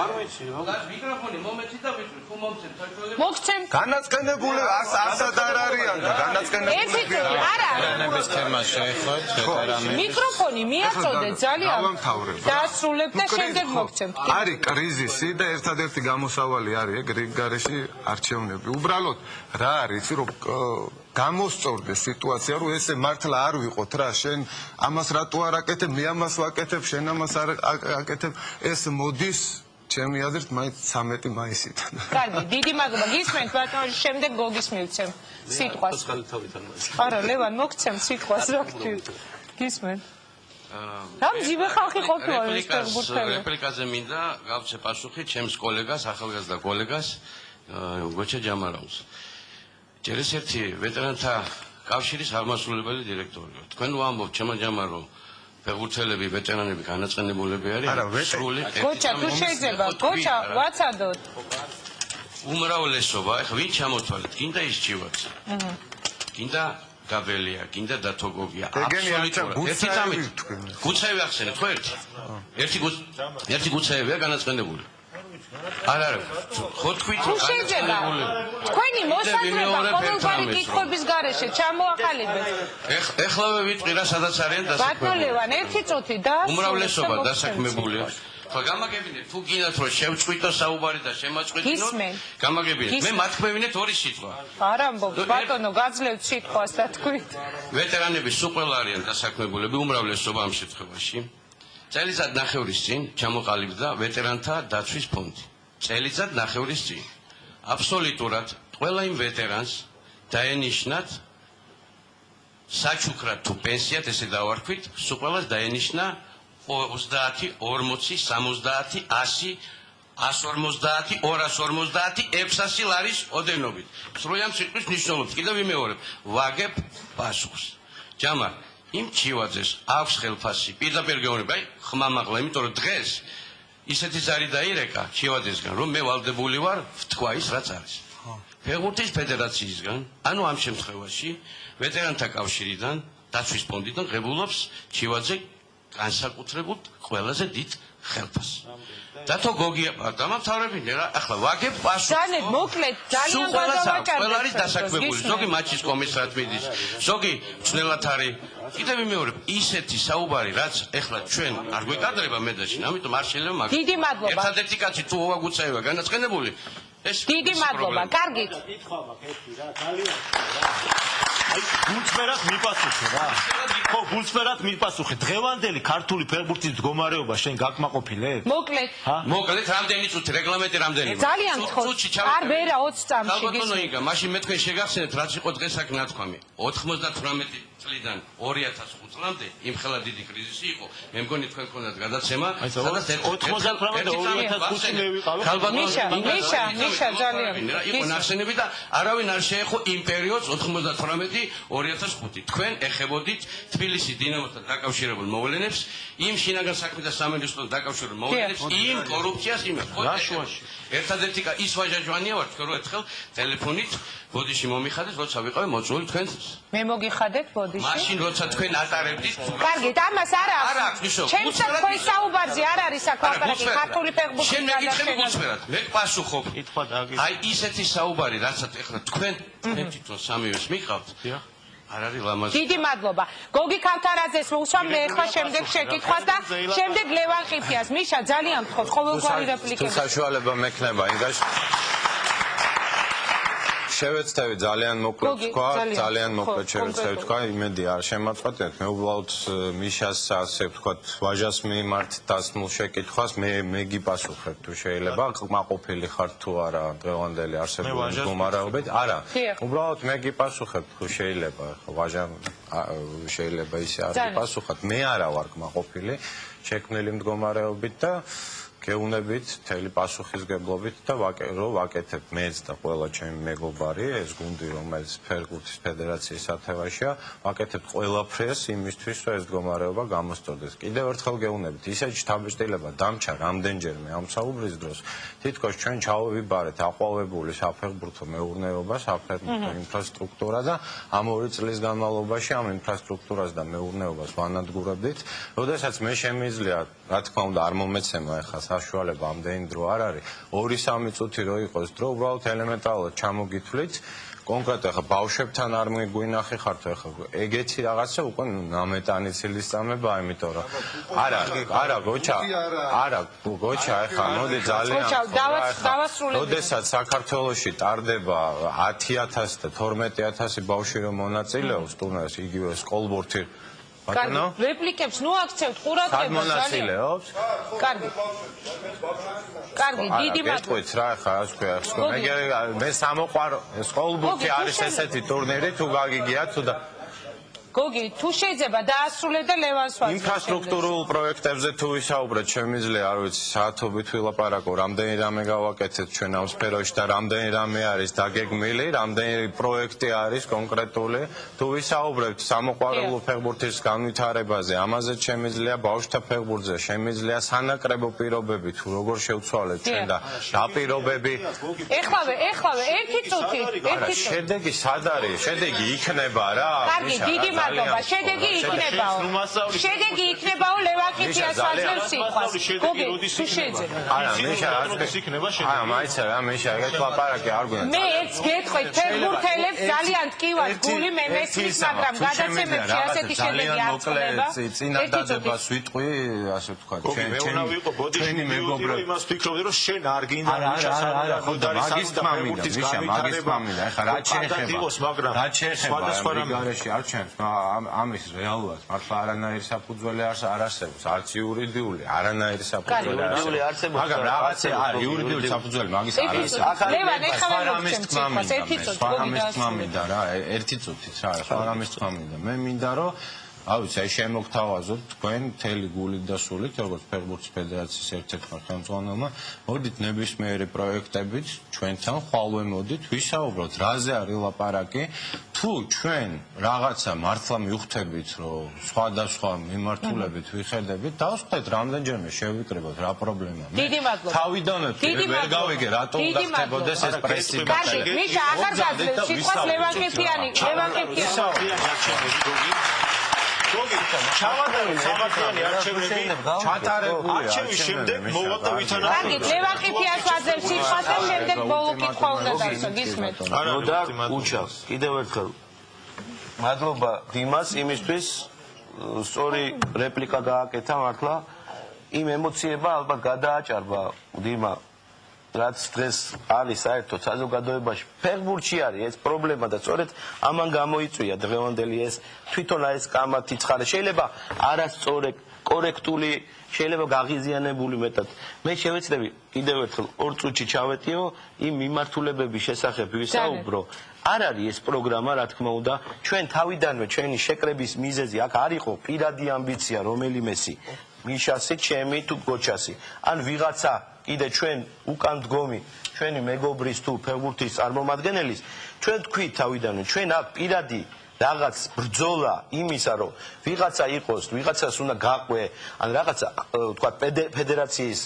არ ვიცი რა მიკროფონი მომეცი და ვიტყვი თუ მომცემ საჩვენებელი მოგცემ განაწყენებული ასად არ არიან და განაწყენებული არა ვეტერანების თემა შეეხოთ ვეტერანი მიკროფონი მიაწოდეთ ძალიან დაასრულებ და შემდეგ მოგცემ არის კრიზისი და ერთადერთი გამოსავალი არის ეგ რიგგარეში არჩევნები. უბრალოდ რა არის, იცი რომ გამოსწორდეს სიტუაცია, რომ ესე მართლა არ ვიყოთ რა, შენ ამას რატო არ აკეთებ, მე ამას ვაკეთებ, შენ ამას არ აკეთებ, ეს მოდის ჩემი აზრით მაინც 13 მაისიდან. კარგი, დიდი მადლობა. გისმენთ ბატონო, შემდეგ გოგის მივცემ სიტყვას. არა, ლევან, მოგცემ სიტყვას რა გქით. გისმენთ. რამ ჯიბე ხალხი ყოფილა ეს ფეხბურთელი? რეპლიკაზე მინდა გავცე პასუხი ჩემს კოლეგას, ახალგაზრდა კოლეგას გოჩა ჯამარაუს. ჯერეს ერთი ვეტერანთა კავშირის აღმასრულებელი დირექტორია. თქვენ ვამბობთ ჩემო ჯამარო ფეხბურთელები, ვეტერანები განაწყენებულები არის სრული. გოჩა, თუ შეიძლება, გოჩა, ვაცადოთ. უმრავლესობა, ეხლა ვინ ჩამოთვალეთ? გინდა ის ჩივაძე. გინდა გაბელია, გინდა დათოგოგია. აბსოლუტურად. გუცაევი ახსენეთ, ხო ერთი? ერთი გუცაევია განაწყენებული. არა, ხო თქვით რომ განაწყენებული. თქვენი მოსაზრება ყოველგვარი კითხვების გარეშე ჩამოაყალიბეთ. ეხლავე ვიტყვი რა სადაც არიან დასაქმებული. ბატონო ლევან, ერთი წუთი და უმრავლესობა დასაქმებულია. ხო გამაგებინეთ თუ გინდათ რომ შევწყვიტო საუბარი და შემაწყვეტინოთ გამაგებინეთ მე მათქმევინეთ ორი სიტყვა არ ამბობ ბატონო გაძლევთ სიტყვას და თქვით ვეტერანები სულ ყველა არიან დასაქმებულები უმრავლესობა ამ შემთხვევაში წელიწად ნახევრის წინ ჩამოყალიბდა ვეტერანთა დაცვის ფონდი წელიწად ნახევრის წინ აბსოლუტურად ყველა იმ ვეტერანს დაენიშნათ საჩუქრად თუ პენსიად ესე დავარქვით სულ ყველას დაენიშნა 30, 40, 70, 100, 150, 250, 600 ლარის ოდენობით. სრულად სიტყვის ნიშნულობით. კიდევ ვიმეორებ, ვაგებ პასუხს. ჯამარ, იმ ჩივაძეს აქვს ხელფასი. პირდაპირ გეუბნები, აი, ხმამაღლა, იმიტომ რომ დღეს ისეთი ზარი დაირეკა ჩივაძესგან, რომ მე ვალდებული ვარ ვთქვა ის რაც არის. ფეხბურთის ფედერაციისგან, ანუ ამ შემთხვევაში ვეტერანთა კავშირიდან, დაცვის ფონდიდან ღებულობს ჩივაძე განსაკუთრებულ ყველაზე დიდ ხელფასს. დათო გოგია დამამთავრებინე რა ახლა ვაგებ პასუხს. ძალიან მოკლედ ძალიან გადავაჭარბეთ. ყველა არის დასაქმებული. ზოგი მატჩის კომისრად მიდის. ზოგი ძნელად არის. კიდევ ვიმეორებ ისეთი საუბარი რაც ახლა ჩვენ არ გვეკადრება მედაში, ამიტომ არ შეიძლება მაგ. დიდი მადლობა. ერთადერთი კაცი თუ ოვაგუცაევა განაწყენებული ეს დიდი მადლობა. კარგით. კითხვა მაქვს ერთი რა ძალიან აი გულწრფელად მიპასუხე რა ხო გულწრფელად მიპასუხე დღევანდელი ქართული ფეხბურთის მდგომარეობა შენ გაკმაყოფილებ მოკლედ მოკლედ რამდენი წუთი რეგლამენტი რამდენი ძალიან წუთი არ ვერა 20 წამში გისმენთ მაშინ მე თქვენ შეგახსენებთ რაც იყო დღეს აქ ნათქვამი 98 წლიდან 2005 წლამდე იმხელა დიდი კრიზისი იყო. მე მგონი თქვენ გქონდათ გადაცემა, სადაც 99-მდე 2005-ში მე ვიყავი. მიშა ძალიან. იყო ნახსენები და არავინ არ შეეხო იმ პერიოდს 98-2005. თქვენ ეხებოდით თბილისი დინამოსთან დაკავშირებულ მოვლენებს, იმ შინაგან საქმეთა სამინისტროსთან დაკავშირებულ მოვლენებს, იმ კორუფციას იმას. ერთადერთი ის ვაჟაჟვანია ვარ თქვენ რო ერთხელ ტელეფონით ბოდიში მომიხადეთ, როცა ვიყავი მოწვეული თქვენ. მე მოგიხადეთ ბოდიში? მაშინ როცა თქვენ ატარებდით. კარგით, ამას არ აქვს. ჩემს და თქვენ საუბარზე არ არის საკვალტარაკი ქართული ფეხბურთის შენ მეკითხები გულწრფელად. მე პასუხობ. აი ისეთი საუბარი, რასაც ეხლა თქვენ თვითონ სამივეს მიყავთ. არ არის ლამაზი. დიდი მადლობა. გოგი ქავთარაძეს ვუსვამ მე ახლა შემდეგ შეკითხვას და შემდეგ ლევან ყიფიას. მიშა ძალიან გთხოვთ ყოველგვარი რეპლიკები. თუ საშუალება მექნება ინგაში შევეცდები ძალიან მოკლედ თქვა, ძალიან მოკლედ შევეცდები თქვა, იმედი არ შემაწყვეტეთ. მე უბრალოდ მიშას ასე ვთქვათ, ვაჟას მიმართ დასმულ შეკითხვას მე გიპასუხებ თუ შეიძლება, კმაყოფილი ხარ თუ არა დღევანდელი არსებული მდგომარეობით? არა. უბრალოდ მე გიპასუხებ თუ შეიძლება, ვაჟა შეიძლება ისე არ გიპასუხოთ. მე არა ვარ კმაყოფილი შექმნილი მდგომარეობით და გეუნებით მთელი პასუხისგებლობით და რომ ვაკეთებ მეც და ყველა ჩემი მეგობარი ეს გუნდი რომელიც ფეხბურთის ფედერაციის სათევაშია ვაკეთებ ყველაფერს იმისთვის რომ ეს მდგომარეობა გამოსწორდეს. კიდევ ერთხელ გეუნებით ისეთი შთაბეჭდილება დამჩა რამდენჯერმე ამ საუბრის დროს თითქოს ჩვენ ჩავივიბარეთ აყვავებული საფეხბურთო მეურნეობა, საფეხბურთო ინფრასტრუქტურა და ამ 2 წლის განმავლობაში ამ ინფრასტრუქტურას და მეურნეობას ვანადგურებდით. როდესაც მე შემიძლია რა თქმა უნდა არ მომეცემა ეხლა საშუალება ამდენი დრო არ არის 2-3 წუთი რო იყოს დრო უბრალოდ ელემენტარულად ჩამოგითვლით კონკრეტულად ახლა ბავშვებთან არ მიგვინახი ხართ ახლა ეგეთი რაღაცა უკვე ნამეტანი ცილისწამება ამიტომ რომ არა გოჩა ახლა მოდი ძალიან როდესაც საქართველოში ტარდება 10,000 და 12,000 ბავშვი რომ მონაწილეობს ტურნირს იგივე სკოლბურთი კარგი, რეპლიკებს ნუ აქცევთ ყურადღებას მონაწილეობს? კარგი. კარგი, დიდი მადლობა. გეტყვით რა ხა ასე ქვია, მე სამოყვარო სკოლბურთი არის ესეთი ტურნირი თუ გაგიგია თუ და გოგი, თუ შეიძლება დაასრულე და ლევანს ვაწყობ. ინფრასტრუქტურულ პროექტებზე თუ ვისაუბრეთ, შემიძლია, არ ვიცი, საათობით ვილაპარაკო, რამდენი რამე გავაკეთეთ ჩვენ ამ სფეროში და რამდენი რამე არის დაგეგმილი, რამდენი პროექტი არის კონკრეტული. თუ ვისაუბრებთ სამოყვარულო ფეხბურთის განვითარებაზე, ამაზეც შემიძლია ბავშვთა ფეხბურთზე, შემიძლია სანაკრებო პირობები თუ როგორ შევცვალეთ ჩვენ და დაპირობები. ეხლავე, ერთი წუთი. შედეგი სად არის? შედეგი იქნება რა. კარგი, დიდი მადლობა. შედეგი იქნებაო. შედეგი იქნებაო ლევან ყიფიას აძლევს სიტყვას. გოგი, თუ შეიძლება. არა, მიშა რაც იქნება შედეგი. არა, მაიცა რა, მიშა, ეგეთ ლაპარაკი არ გვინდა. მე ერთს გეტყვით, ფეხბურთელებს ძალიან ტკივას გული მე მესმის, მაგრამ გადაცემებში ასეთი შედეგი არ ხდება. წინადადებას ვიტყვი, ასე ვთქვათ, ჩვენი მეგობრები იმას ფიქრობდი, რომ შენ არ გინდა მიშას არა, მაგის თმა მინდა, მიშა, მაგის თმა მინდა. ეხლა რა შეეხება? რა შეეხება გარეში არ ჩანს? ამის რეალურად მართლა არანაირი საფუძველი არ არსებობს, არც იურიდიული, არანაირი საფუძველი არ არსებობს. მაგრამ რაღაცა არის იურიდიული საფუძველი, მაგის არ არსებობს. ლევან, ეხლა რამის თქმა მინდა რა, ერთი წუთით რა, სხვა რამის თქმა მინდა. მე მინდა რომ ავიცი, აი შემოგთავაზოთ თქვენ მთელი გულით და სულით, როგორც ფეხბურთის ფედერაციის ერთ-ერთმა ხელმძღვანელმა, მოდით ნებისმიერი პროექტებით ჩვენთან ხვალვე მოდით, ვისაუბროთ, რაზე არის ლაპარაკი, თუ ჩვენ რაღაცა მართლა მივხვდებით, რომ სხვადასხვა მიმართულებით ვიხედებით, დავსხდეთ რამდენჯერმე შევიკრიბოთ რა პრობლემაა. დიდი მადლობა. თავიდანვე ვერ გავიგე, რატომ უნდა ხდებოდეს ეს პრესი. კარგი, მიშა, აღარ გაძლევს სიტყვას ლევან ყიფიანი. გოგი, ჩავატარე სამართლიანი არჩევნები, არჩევის შემდეგ მოვა და ვითანამშრომლობ. კარგი, ლევან ყიფიას ვაძლევს სიტყვას და შემდეგ ბოლო კითხვა უნდა დავსო, გისმენთ. და უჩა, კიდევ ერთხელ მადლობა დიმას იმისთვის, სწორი რეპლიკა გააკეთა მართლა. იმ ემოციებმა ალბათ გადააჭარბა დიმა რაც დღეს არის საერთოდ საზოგადოებაში ფეხბურთში არის ეს პრობლემა და სწორედ ამან გამოიწვია დღევანდელი ეს თვითონ ეს კამათი ცხარე შეიძლება არასწორი კორექტული შეიძლება გაღიზიანებული მეტად მე შევეცდები კიდევ ერთხელ 2 წუთში ჩავეტიო იმ მიმართულებების შესახებ ვისაუბრო არ არის ეს პროგრამა, რა თქმა უნდა, ჩვენ თავიდანვე ჩვენი შეკრების მიზეზი აქ არ იყო პირადი ამბიცია რომელიმესი მიშასი, ჩემი თუ გოჩასი. ან ვიღაცა კიდე ჩვენ უკან დგომი ჩვენი მეგობრის თუ ფეხბურთის წარმომადგენელის, ჩვენ თქვით თავიდანვე, ჩვენ აქ პირადი რაღაც ბრძოლა იმისა, რომ ვიღაცა იყოს, ვიღაცას უნდა გაყვე, ან რაღაცა თქვა ფედერაციის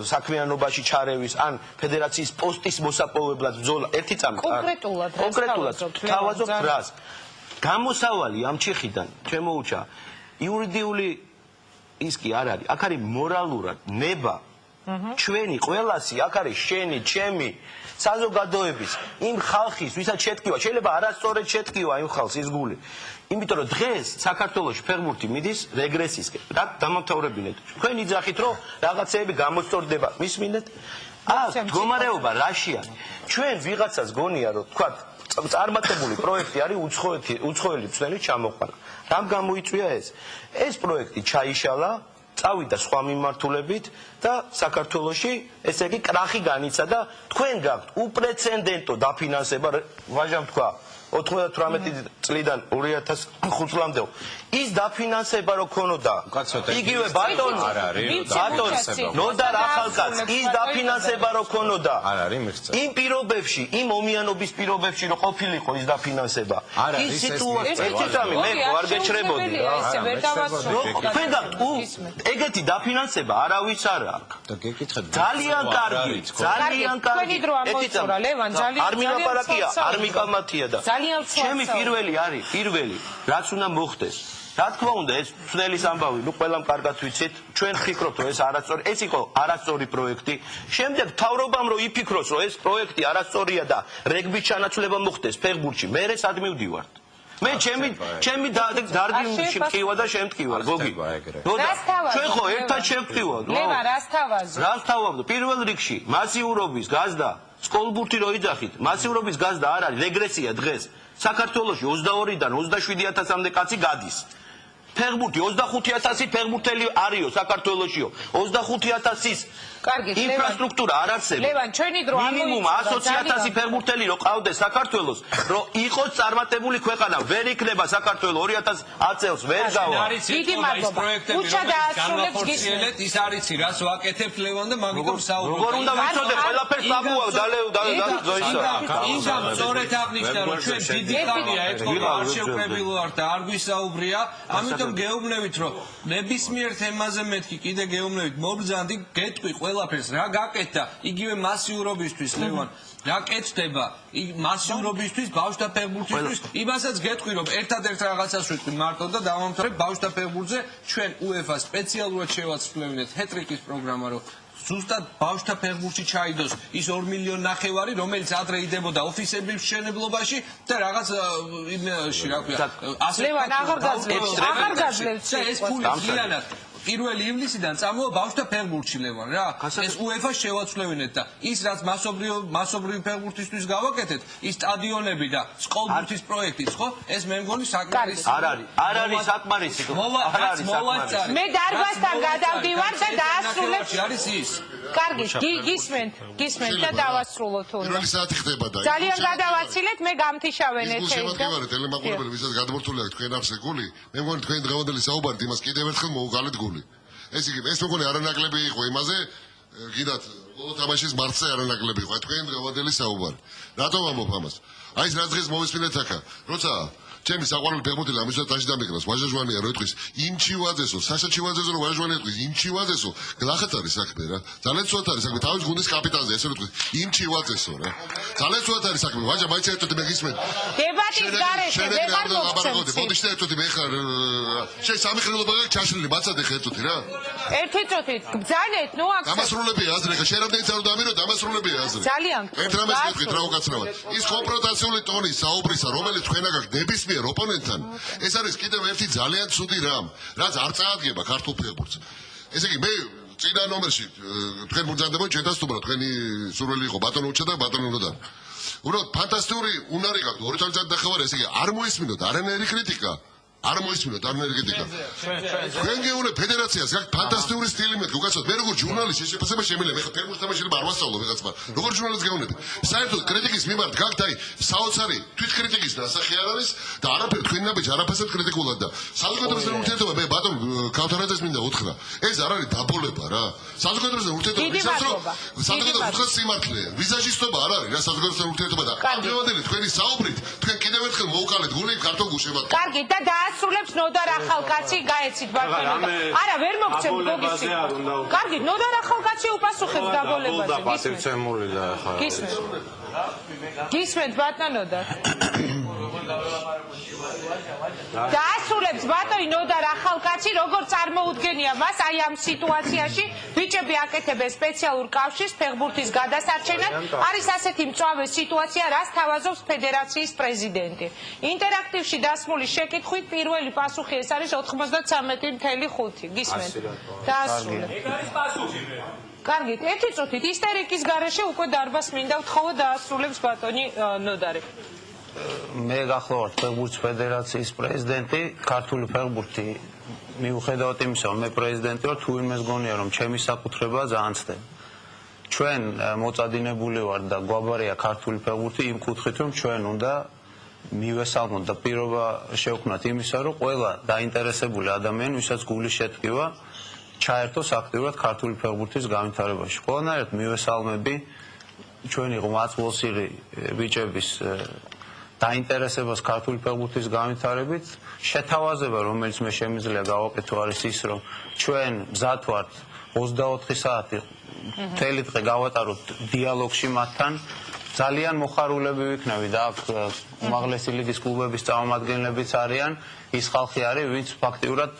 საქმიანობაში ჩარევის, ან ფედერაციის პოსტის მოსაპოვებლად ბრძოლა, ერთი წამი კონკრეტულად თავაზობთ რას. გამოსავალი ამ ჩიხიდან შემოუჩა იურიდიული ის კი არ არის, აქ არის მორალურად ნება ჩვენი ყველასი, აქ არის შენი, ჩემი საზოგადოების, იმ ხალხის, ვისაც შეთქივა, შეიძლება არასწორად შეთქივა იმ ხალხს ის გული. იმიტომ რომ დღეს საქართველოში ფეხბურთი მიდის რეგრესისკენ. რა დამამთავრებინეთ. თქვენ იძახით, რომ რაღაცეები გამოსწორდება. მისმინეთ? მდგომარეობა რაშია? ჩვენ ვიღაცას გონია, რომ თქვა წარმატებული პროექტი არის უცხოელი მცველის ჩამოყვანა. რამ გამოიწვია ეს? ეს პროექტი ჩაიშალა, წავიდა სხვა მიმართულებით და საქართველოში ესე იგი კრახი განიცა და თქვენ გაქვთ უპრეცედენტო დაფინანსება, ვაჟამ თქვა 98 წლიდან 2005 წლამდე ის დაფინანსება რო ქონოდა იგივე ბატონი ნოდარ ახალკაც ის დაფინანსება რო ქონოდა იმ პირობებში იმ ომიანობის პირობებში რო ყოფილიყო ის დაფინანსება ის სიტუაცია მე არ გეჩრებოდი თქვენ გაქვთ ეგეთი დაფინანსება არავის არ აქვს და გეკითხეთ ძალიან კარგი თქვენი დრო ამოიწურა ლევან ძალიან არ მილაპარაკია არ მიკამათია და ჩემი პირველი არის პირველი რაც უნდა მოხდეს რა თქმა უნდა ეს მცველის ამბავი ნუ ყველამ კარგად ვიცით ჩვენ ვფიქრობთ რომ ეს არასწორი ეს იყო არასწორი პროექტი შემდეგ თავრობამ რომ იფიქროს რომ ეს პროექტი არასწორია და რეგბის ჩანაცვლება მოხდეს ფეხბურთში მე სად მივდივართ მე ჩემი დარგში მტკივა და შემტკივა გოგი ჩვენ ხო ერთად შევტკივავთ ლევან რას თავაზობ რას თავაზობ პირველ რიგში მასიურობის გაზდა სკოლბურთი რო იძახით მასიურობის გაზდა არ არის რეგრესია დღეს საქართველოში 22-დან 27,000-მდე კაცი გადის. ფეხბურთი 25,000 ფეხბურთელი არისო საქართველოშიო. 25,000-ის ინფრასტრუქტურა არ არსებობს. ლევან, ჩვენი დრო მინიმუმ 120,000 ფეხბურთელი რო ყავდეს საქართველოს, რომ იყოს წარმატებული ქვეყანა, ვერ იქნება საქართველო 2010 წელს ვერ გავა. დიდი მადლობა. უჩა დაასრულებს გისმენთ. ის არის რას ვაკეთებთ ლევან და მაგიტომ საუბრობთ. როგორ უნდა ვიცოდე ყველაფერს აბუავ იმგან სწორედ აღნიშნა რომ ჩვენ დიდი ხანია ეთქობა არ შევყრებილ ვართ და არ გვისაუბრია, ამიტომ გეუბნებით რომ ნებისმიერ თემაზე მეთქი კიდე გეუბნებით მობრძანდი გეტყვი ყველაფერს რა გაკეთდა იგივე მასიურობისთვის ლევან რა კეთდება მასიურობისთვის ბავშვთა ფეხბურთისთვის იმასაც გეტყვი რომ ერთადერთ რაღაცას ვიტყვი მარტო და დავამთავრებ ბავშვთა ფეხბურთზე ჩვენ UEFA სპეციალურად შევაცვლევინეთ ჰეტრიკის პროგრამა რომ ზუსტად ბავშვთა ფეხბურთში ჩაიდოს ის 2,5 მილიონი რომელიც ადრე იდებოდა ოფისების მშენებლობაში და რაღაც იმაში რა ქვია ლევან აღარ გაძლევს ეს ფული ძალიანად 1 ივლისიდან წამოვა ბავშვთა ფეხბურთში ლევან რა ეს UEFA შევაცვლევინეთ და ის რაც მასობრივი ფეხბურთისთვის გავაკეთეთ ის სტადიონები და სკოლბურთის პროექტიც ხო ეს მე მგონი საკმარისი არ არის საკმარისი მე დარბაზთან გადავდივარ და დაასრულებ არის ის კარგი გისმენთ და დავასრულოთ პირველი საათი ხდება და ძალიან გადავაცილეთ მე გამთიშავენ ეთერი შემოგვიყარე ტელემაყურებელი ვისაც გადმორთული აქვს თქვენ ახსე გული მე მგონი თქვენი დღევანდელი საუბარით იმას კიდევ ერთხელ მოუგალეთ გული ეს იგი ეს მეგონი არანაკლები იყო იმაზე გიდათ ბოლო თამაშის მარტზე არანაკლები იყო თქვენ დღევანდელი საუბარი რატომ ამბობ ამას აი ეს რაც დღეს მოვისმინეთ აქა როცა ჩემი საყვარელი ფეხბურთელი ამისო ტაში დამეკრას ვაჟაჟვანია რო ეთქვის იმ ჩივაძესო საშა ჩივაძესო რო ვაჟაჟვანია ეთქვის იმ ჩივაძესო გლახეთ არის საქმე რა ძალიან ცუდად არის საქმე თავის გუნდის კაპიტანზე ესე რო ეთქვის იმ ჩივაძესო რა ძალიან ცუდად არის საქმე ვაჟა მაინც ერთოდი მე გისმენ დებატის გარეშე ვეღარ მოგცემთ ბოდიშტა ერთოდი მე ხარ შენ სამი ხელობა ჩაშლილი მაცადე ხე ერთოდი რა ერთი წუთით ბძანეთ ნუ აქ დამასრულებია აზრი ხა შენ რამდენი წარო დამირო დამასრულებია აზრი ძალიან ერთ რამეს გეტყვით რა უკაცრავად ის კონფრონტაციული ტონი საუბრისა რომელიც თქვენ აქ დებისმე ოპონენტთან ეს არის კიდევ ერთი ძალიან ცუდი რამ რაც არ წაადგება ქართულ ფეხბურთს ესე იგი მე წინა ნომერში თქვენ მოგზადებოდ ჩვენ დასტუმრა თქვენი სურვილი იყო ბატონო უჩა და ბატონო ნოდა უბრალოდ ფანტასტიკური უნარი გაქვთ ორი წელი დახევარ ესე იგი არ მოისმინოთ არანაირი კრიტიკა არ მოისმინოთ არ ენერგეტიკა. თქვენ გეუბნებით ფედერაციას, გაქვთ ფანტასტიკური სტილი მეთქი, უკაცრავად მე როგორც ჟურნალისტი შესაძლოა შემიძლია, მე ხა ფეხბურთის თამაშები არ ვასწავლო ვიღაცმა. როგორც ჟურნალისტი გეუბნებით. საერთოდ კრიტიკის მიმართ გაქვთ აი საოცარი თვითკრიტიკის დასახი არ არის და არაფერ თქვენ ნაბიჯ არაფასად კრიტიკულად და საზოგადოებრივი ურთიერთობა მე ბატონ ქავთარაძეს მინდა უთხრა. ეს არ არის დაბოლება რა. საზოგადოებრივი ურთიერთობა ისე რომ საზოგადოების უთხრა სიმართლეა. ვიზაჟისტობა არ არის რა საზოგადოებრივი ურთიერთობა და ამგვარად თქვენი საუბრით თქვენ კიდევ ერთხელ მოუყალეთ გული ქართულ გუშებად. კარგი და დაასრულებს ნოდარ ახალკაცი გაეცით ბატონო. არა ვერ მოგცემ გოგის. კარგი ნოდარ ახალკაცი უპასუხებს დაბოლებაზე. პატივცემული და ხა. გისმენთ ბატონო და დაასრულებს ბატონი ნოდარ ახალკაცი როგორ წარმოუდგენია მას აი ამ სიტუაციაში ბიჭები აკეთებენ სპეციალურ კავშირს ფეხბურთის გადასარჩენად არის ასეთი მწვავე სიტუაცია რას თავაზობს ფედერაციის პრეზიდენტი ინტერაქტივში დასმული შეკითხვით პირველი პასუხი ეს არის 93.5 გისმენთ დაასრულებს კარგით, ერთი წუთით ისტერიკის გარეშე უკვე დარბას მინდა ვთხოვო დაასრულებს ბატონი ნოდარი. მე გახლავართ ფეხბურთის ფედერაციის პრეზიდენტი, ქართული ფეხბურთი მიუხედავად იმისა, რომ მე პრეზიდენტი ვარ, თუ ვინმეს გონია, რომ ჩემი საკუთრებაა ძალიან ცდები. ჩვენ მოწადინებული ვართ და გვაბარია ქართული ფეხბურთი იმ კუთხით, რომ ჩვენ უნდა მივესალმოთ და პირობა შევქმნათ იმისა, რომ ყველა დაინტერესებული ადამიანი, ვისაც გული შეტკივა ჩაერთოს აქტიურად ქართული ფეხბურთის განვითარებაში. ყველანაირად მივესალმები ჩვენი ყმაწვილსირი ბიჭების დაინტერესებას ქართული ფეხბურთის განვითარებით. შეთავაზება, რომელიც მე შემიძლია გავაკეთო, არის ის, რომ ჩვენ მზად ვართ 24 საათი მთელი დღე გავატაროთ დიალოგში მათთან. ძალიან მოხარულები ვიქნები და აქ უმაღლესი ლიგის კლუბების წარმომადგენლებიც არიან. ის ხალხი არის, ვინც ფაქტიურად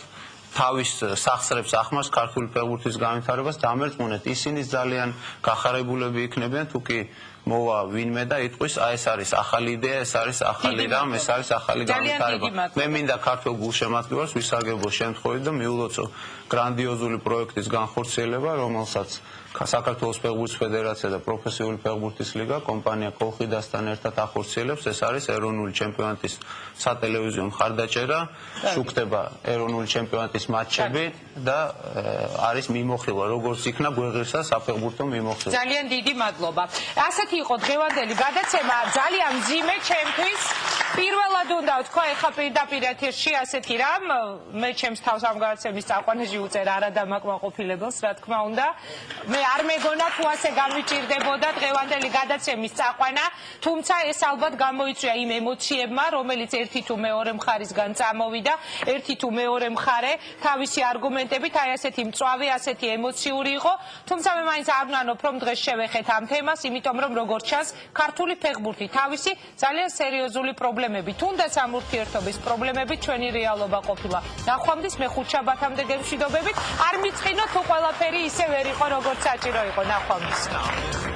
თავის სახსრებს ახმარს ქართული ფეხბურთის განვითარებას დამერწმუნეთ ისინი ძალიან გახარებულები იქნებიან თუ კი მოვა ვინმე და იტყვის აი ეს არის ახალი იდეა ეს არის ახალი რამ ეს არის ახალი განვითარება მე მინდა ქართულ გულშემატკივარს ვისარგებლო შემთხვევით და მიულოცო გრანდიოზული პროექტის განხორციელება რომელსაც საქართველოს ფეხბურთის ფედერაცია და პროფესიული ფეხბურთის ლიგა კომპანია კოლხიდასთან ერთად ახორციელებს ეს არის ეროვნული ჩემპიონატის სატელევიზიო მხარდაჭერა შუქდება ეროვნული ჩემპიონატის მატჩები და არის მიმოხილვა როგორც იქნა გვეღირსა საფეხბურთო მიმოხილვა ძალიან დიდი მადლობა ასეთი იყო დღევანდელი გადაცემა ძალიან მძიმე ჩემთვის პირველად უნდა ვთქვა ეხა პირდაპირ ეთერში ასეთი რამ მე ჩემს თავს ამ გადაცემის წაყვანაში უწერ არადამაკმაყოფილებელს რა თქმა უნდა მე არ მეგონა თუ ასე გამიჭირდებოდა დღევანდელი გადაცემის წაყვანა თუმცა ეს ალბათ გამოიწვია იმ ემოციებმა რომელიც ერთი თუ მეორე მხარისგან წამოვიდა ერთი თუ მეორე მხარე თავისი არგუმენტებით აი ასეთი მწვავე ასეთი ემოციური იყო თუმცა მე მაინც არ ვნანობ რომ დღეს შევეხეთ ამ თემას იმიტომ რომ როგორც ჩანს ქართული ფეხბურთი თავისი ძალიან სერიოზული პრობლემები თუნდაც ამ ურთიერთობის პრობლემები ჩვენი რეალობა ყოფილა ნახვამდის მე ხუთშაბათამდე გემშვიდობებით არ მიწყინოთ თუ ყველაფერი ისე ვერ იყო როგორც საჭირო იყო ნახვამდის